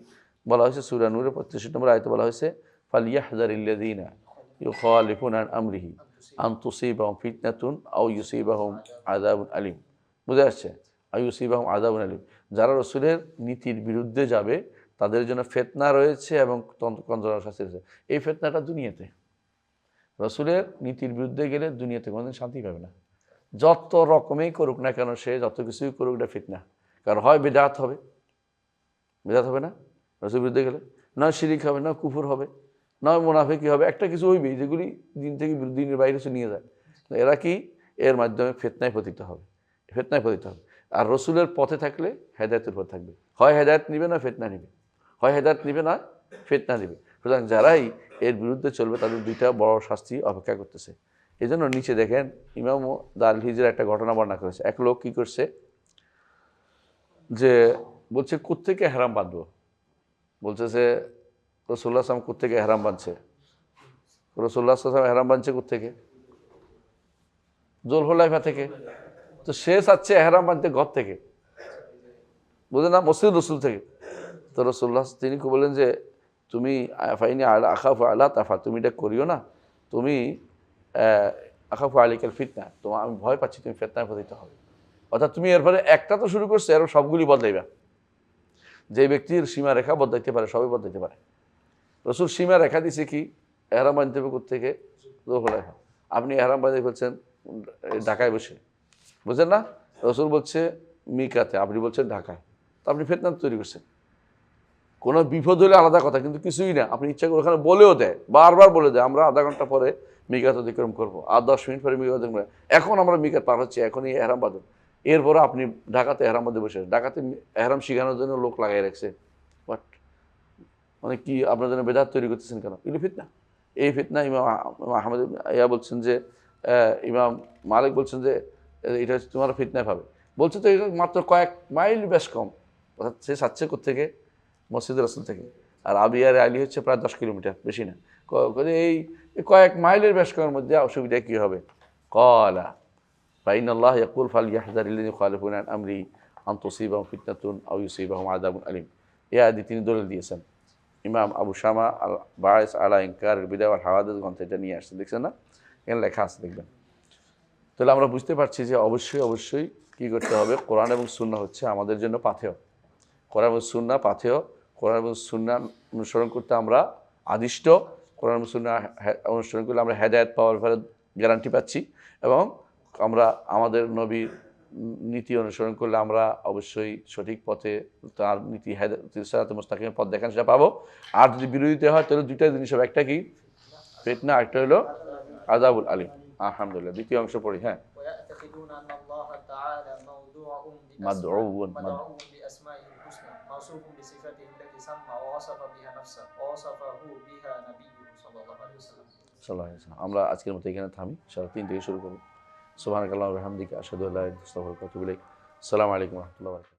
বলা হয়েছে সূরা নূরের 63 নম্বর আয়াতে বলা হয়েছে ফালইয়াহযারিল্লাযীনা ইউখালিফুনা আন আমরিহি আন তুসিবাহুম ফিতনাতুন আও ইউসিবাহুম আযাবুন আলিম। বুঝে আসছে? আও ইউসিবাহুম আযাবুন আলিম, যারা রাসূলের নীতির বিরুদ্ধে যাবে তাদের জন্য ফিতনা রয়েছে এবং যন্ত্রণার শাস্তি রয়েছে। এই ফিতনাটা দুনিয়াতে, রাসূলের নীতির বিরুদ্ধে গেলে দুনিয়াতে কোনোদিন শান্তি পাবে না। যত রকমেই করুক না কেন সে, যত কিছুই করুক, এটা ফিতনা। কারণ হয় বিদআত হবে না রাসূলের বিরুদ্ধে গেলে, নয় শিরিক হবে, নয় কুফর হবে, নয় মুনাফিকি হবে, একটা কিছু হইবেই যেগুলি দিন থেকে দিনের বাইরে সে নিয়ে যায়। এরা কি? এর মাধ্যমে ফিতনায় পতিত হবে। আর রাসূলের পথে থাকলে হেদায়েতের পথে থাকবে, হয় হেদায়েত নিবে না ফিতনা নিবে, হয় হেদায়েত নিবে না ফিতনা নিবে। সুতরাং যারাই এর বিরুদ্ধে চলবে তাদের দুইটা বড় শাস্তি অপেক্ষা করতেছে। এই জন্য নিচে দেখেন ইমাম দারুল হিজরা একটা ঘটনা বর্ণনা করেছে। এক লোক কি করছে, যে বলছে কোত্থেকে হেরাম বাঁধবো, বলছে যে রাসূলুল্লাহ সাল্লাল্লাহু আলাইহি ওয়াসাল্লাম কোত্থেকে হেরাম বাঁধছে, রাসূলুল্লাহ সাল্লাল্লাহু আলাইহি ওয়াসাল্লাম হেরাম বাঁধছে কোত্থেকে? যুলহুলাইফা থেকে। তো সে চাচ্ছে এহরাম বাঁধতে ঘর থেকে, বুঝলেন না, মসজিদ রাসূল থেকে। তো রাসূলুল্লাহ তিনি বললেন যে তুমি ফাইনি আখাফু আলা তাফা, তুমি এটা করিও না, তুমি আখাফু আলাইকাল ফিতনা, তোমার আমি ভয় পাচ্ছি তুমি ফিতনায় পতিত হবে। অর্থাৎ তুমি এরপরে একটা তো শুরু করছো, এর সবগুলি বদলাইবা। যে ব্যক্তির সীমা রেখা বদলাইতে পারে সবই বদলাইতে পারে। রাসূল সীমা রেখা দিছে কি? এহরাম বাঁধতে হবে কোত্থেকে? যুলহুলাইফা। আপনি এহরাম বাঁধে ফেলছেন ঢাকায় বসে, বুঝলেন না? রাসূল বলছে মিকাতে, আপনি বলছেন ঢাকায়, তো আপনি ফিতনা তৈরি করছেন। কোনো বিপদ হলে আলাদা কথা, কিন্তু কিছুই না, আপনি ইচ্ছা করে ওখানে বলেও দেয়, বারবার বলে দেয় আমরা আধা ঘন্টা পরে মিকাত অতিক্রম করবো, আর 10 মিনিট পরে মিকাত অতিক্রম করবো, এখন আমরা মিকাত পার হচ্ছি, এখনই এহরাম বাঁধুন। এরপরে আপনি ঢাকাতে এহরাম বাঁধে বসে, ঢাকাতে এহরাম শিখানোর জন্য লোক লাগাই রাখছে। বাট মানে কি আপনার জন্য বেদাত তৈরি করতেছেন কেন? এগুলো ফিতনা। এই ফিতনা ইমাম আহমদ বলছেন যে, ইমাম মালিক বলছেন যে এটা হচ্ছে তোমার ফিতনায় পাবে। বলছে তো এটা মাত্র কয়েক মাইল বেশ কম, অর্থাৎ সে সাচ্ছে কোত্থেকে? মসজিদ রাসূল থেকে। আর আবিয়ার আলী হচ্ছে প্রায় 10 কিলোমিটার, বেশি না। এই কয়েক মাইলের বেশ কমের মধ্যে অসুবিধা কী হবে? ক্বালা ফাইনাল্লাহ ইয়াকুল ফালইয়াহযারিল্লাযীনা ইউখালিফুনা আন আমরি আন তুসিবাহুম ফিতনাতুন আও ইউসিবাহুম আযাবুন আলীম। এই আয়াতে তিনি দলিল দিয়েছেন। ইমাম আবু শামা আল বায়েস আলা ইনকার বিদা ওয়াল হাওয়াদিস গ্রন্থে এটা নিয়ে আসছে, দেখছেন না? এখানে লেখা আছে, দেখবেন। তাহলে আমরা বুঝতে পারছি যে অবশ্যই কী করতে হবে, কোরআন এবং সুন্নাহ হচ্ছে আমাদের জন্য পাথেয়। কোরআন এবং সুন্নাহ পাথেয়। কোরআন এবং সুন্নাহ অনুসরণ করতে আমরা আদিষ্ট। কোরআন এবং সুন্নাহ অনুসরণ করলে আমরা হেদায়েত পাওয়ার ব্যাপারে গ্যারান্টি পাচ্ছি, এবং আমরা আমাদের নবীর নীতি অনুসরণ করলে আমরা অবশ্যই সঠিক পথে তার নীতি সিরাতে মুস্তাকিমের পথ দেখান সেটা পাবো। আর যদি বিরোধিতা হয় তাহলে দুইটা জিনিস হবে, একটা কি ফিতনা, একটা হলো আযাবুল আলিম। আলহামদুলিল্লাহ, দ্বিতীয় অংশ পড়ি। হ্যাঁ,
ويعتقدون أن الله تعالى
মাদউউন
مدعو بأسمائه الحسنى موصوف بصفاته التي سمى ووصف بها نفسه ووصفه بها نبيه صلى الله عليه وسلم।
সাল্লাল্লাহু আলাইহি ওয়াসাল্লাম। আমরা আজকের মতো এখানে থামি, ইনশাআল্লাহ 3 থেকে শুরু করব। সুবহানাকাল্লাহু ওয়া বিহামদিকা আশহাদু আল্লা ইলাহা ইল্লা আনতা আস্তাগফিরুকা ওয়া আতুবু ইলাইক। আসসালামু আলাইকুম ওয়া রাহমাতুল্লাহি ওয়া বারাকাতুহু।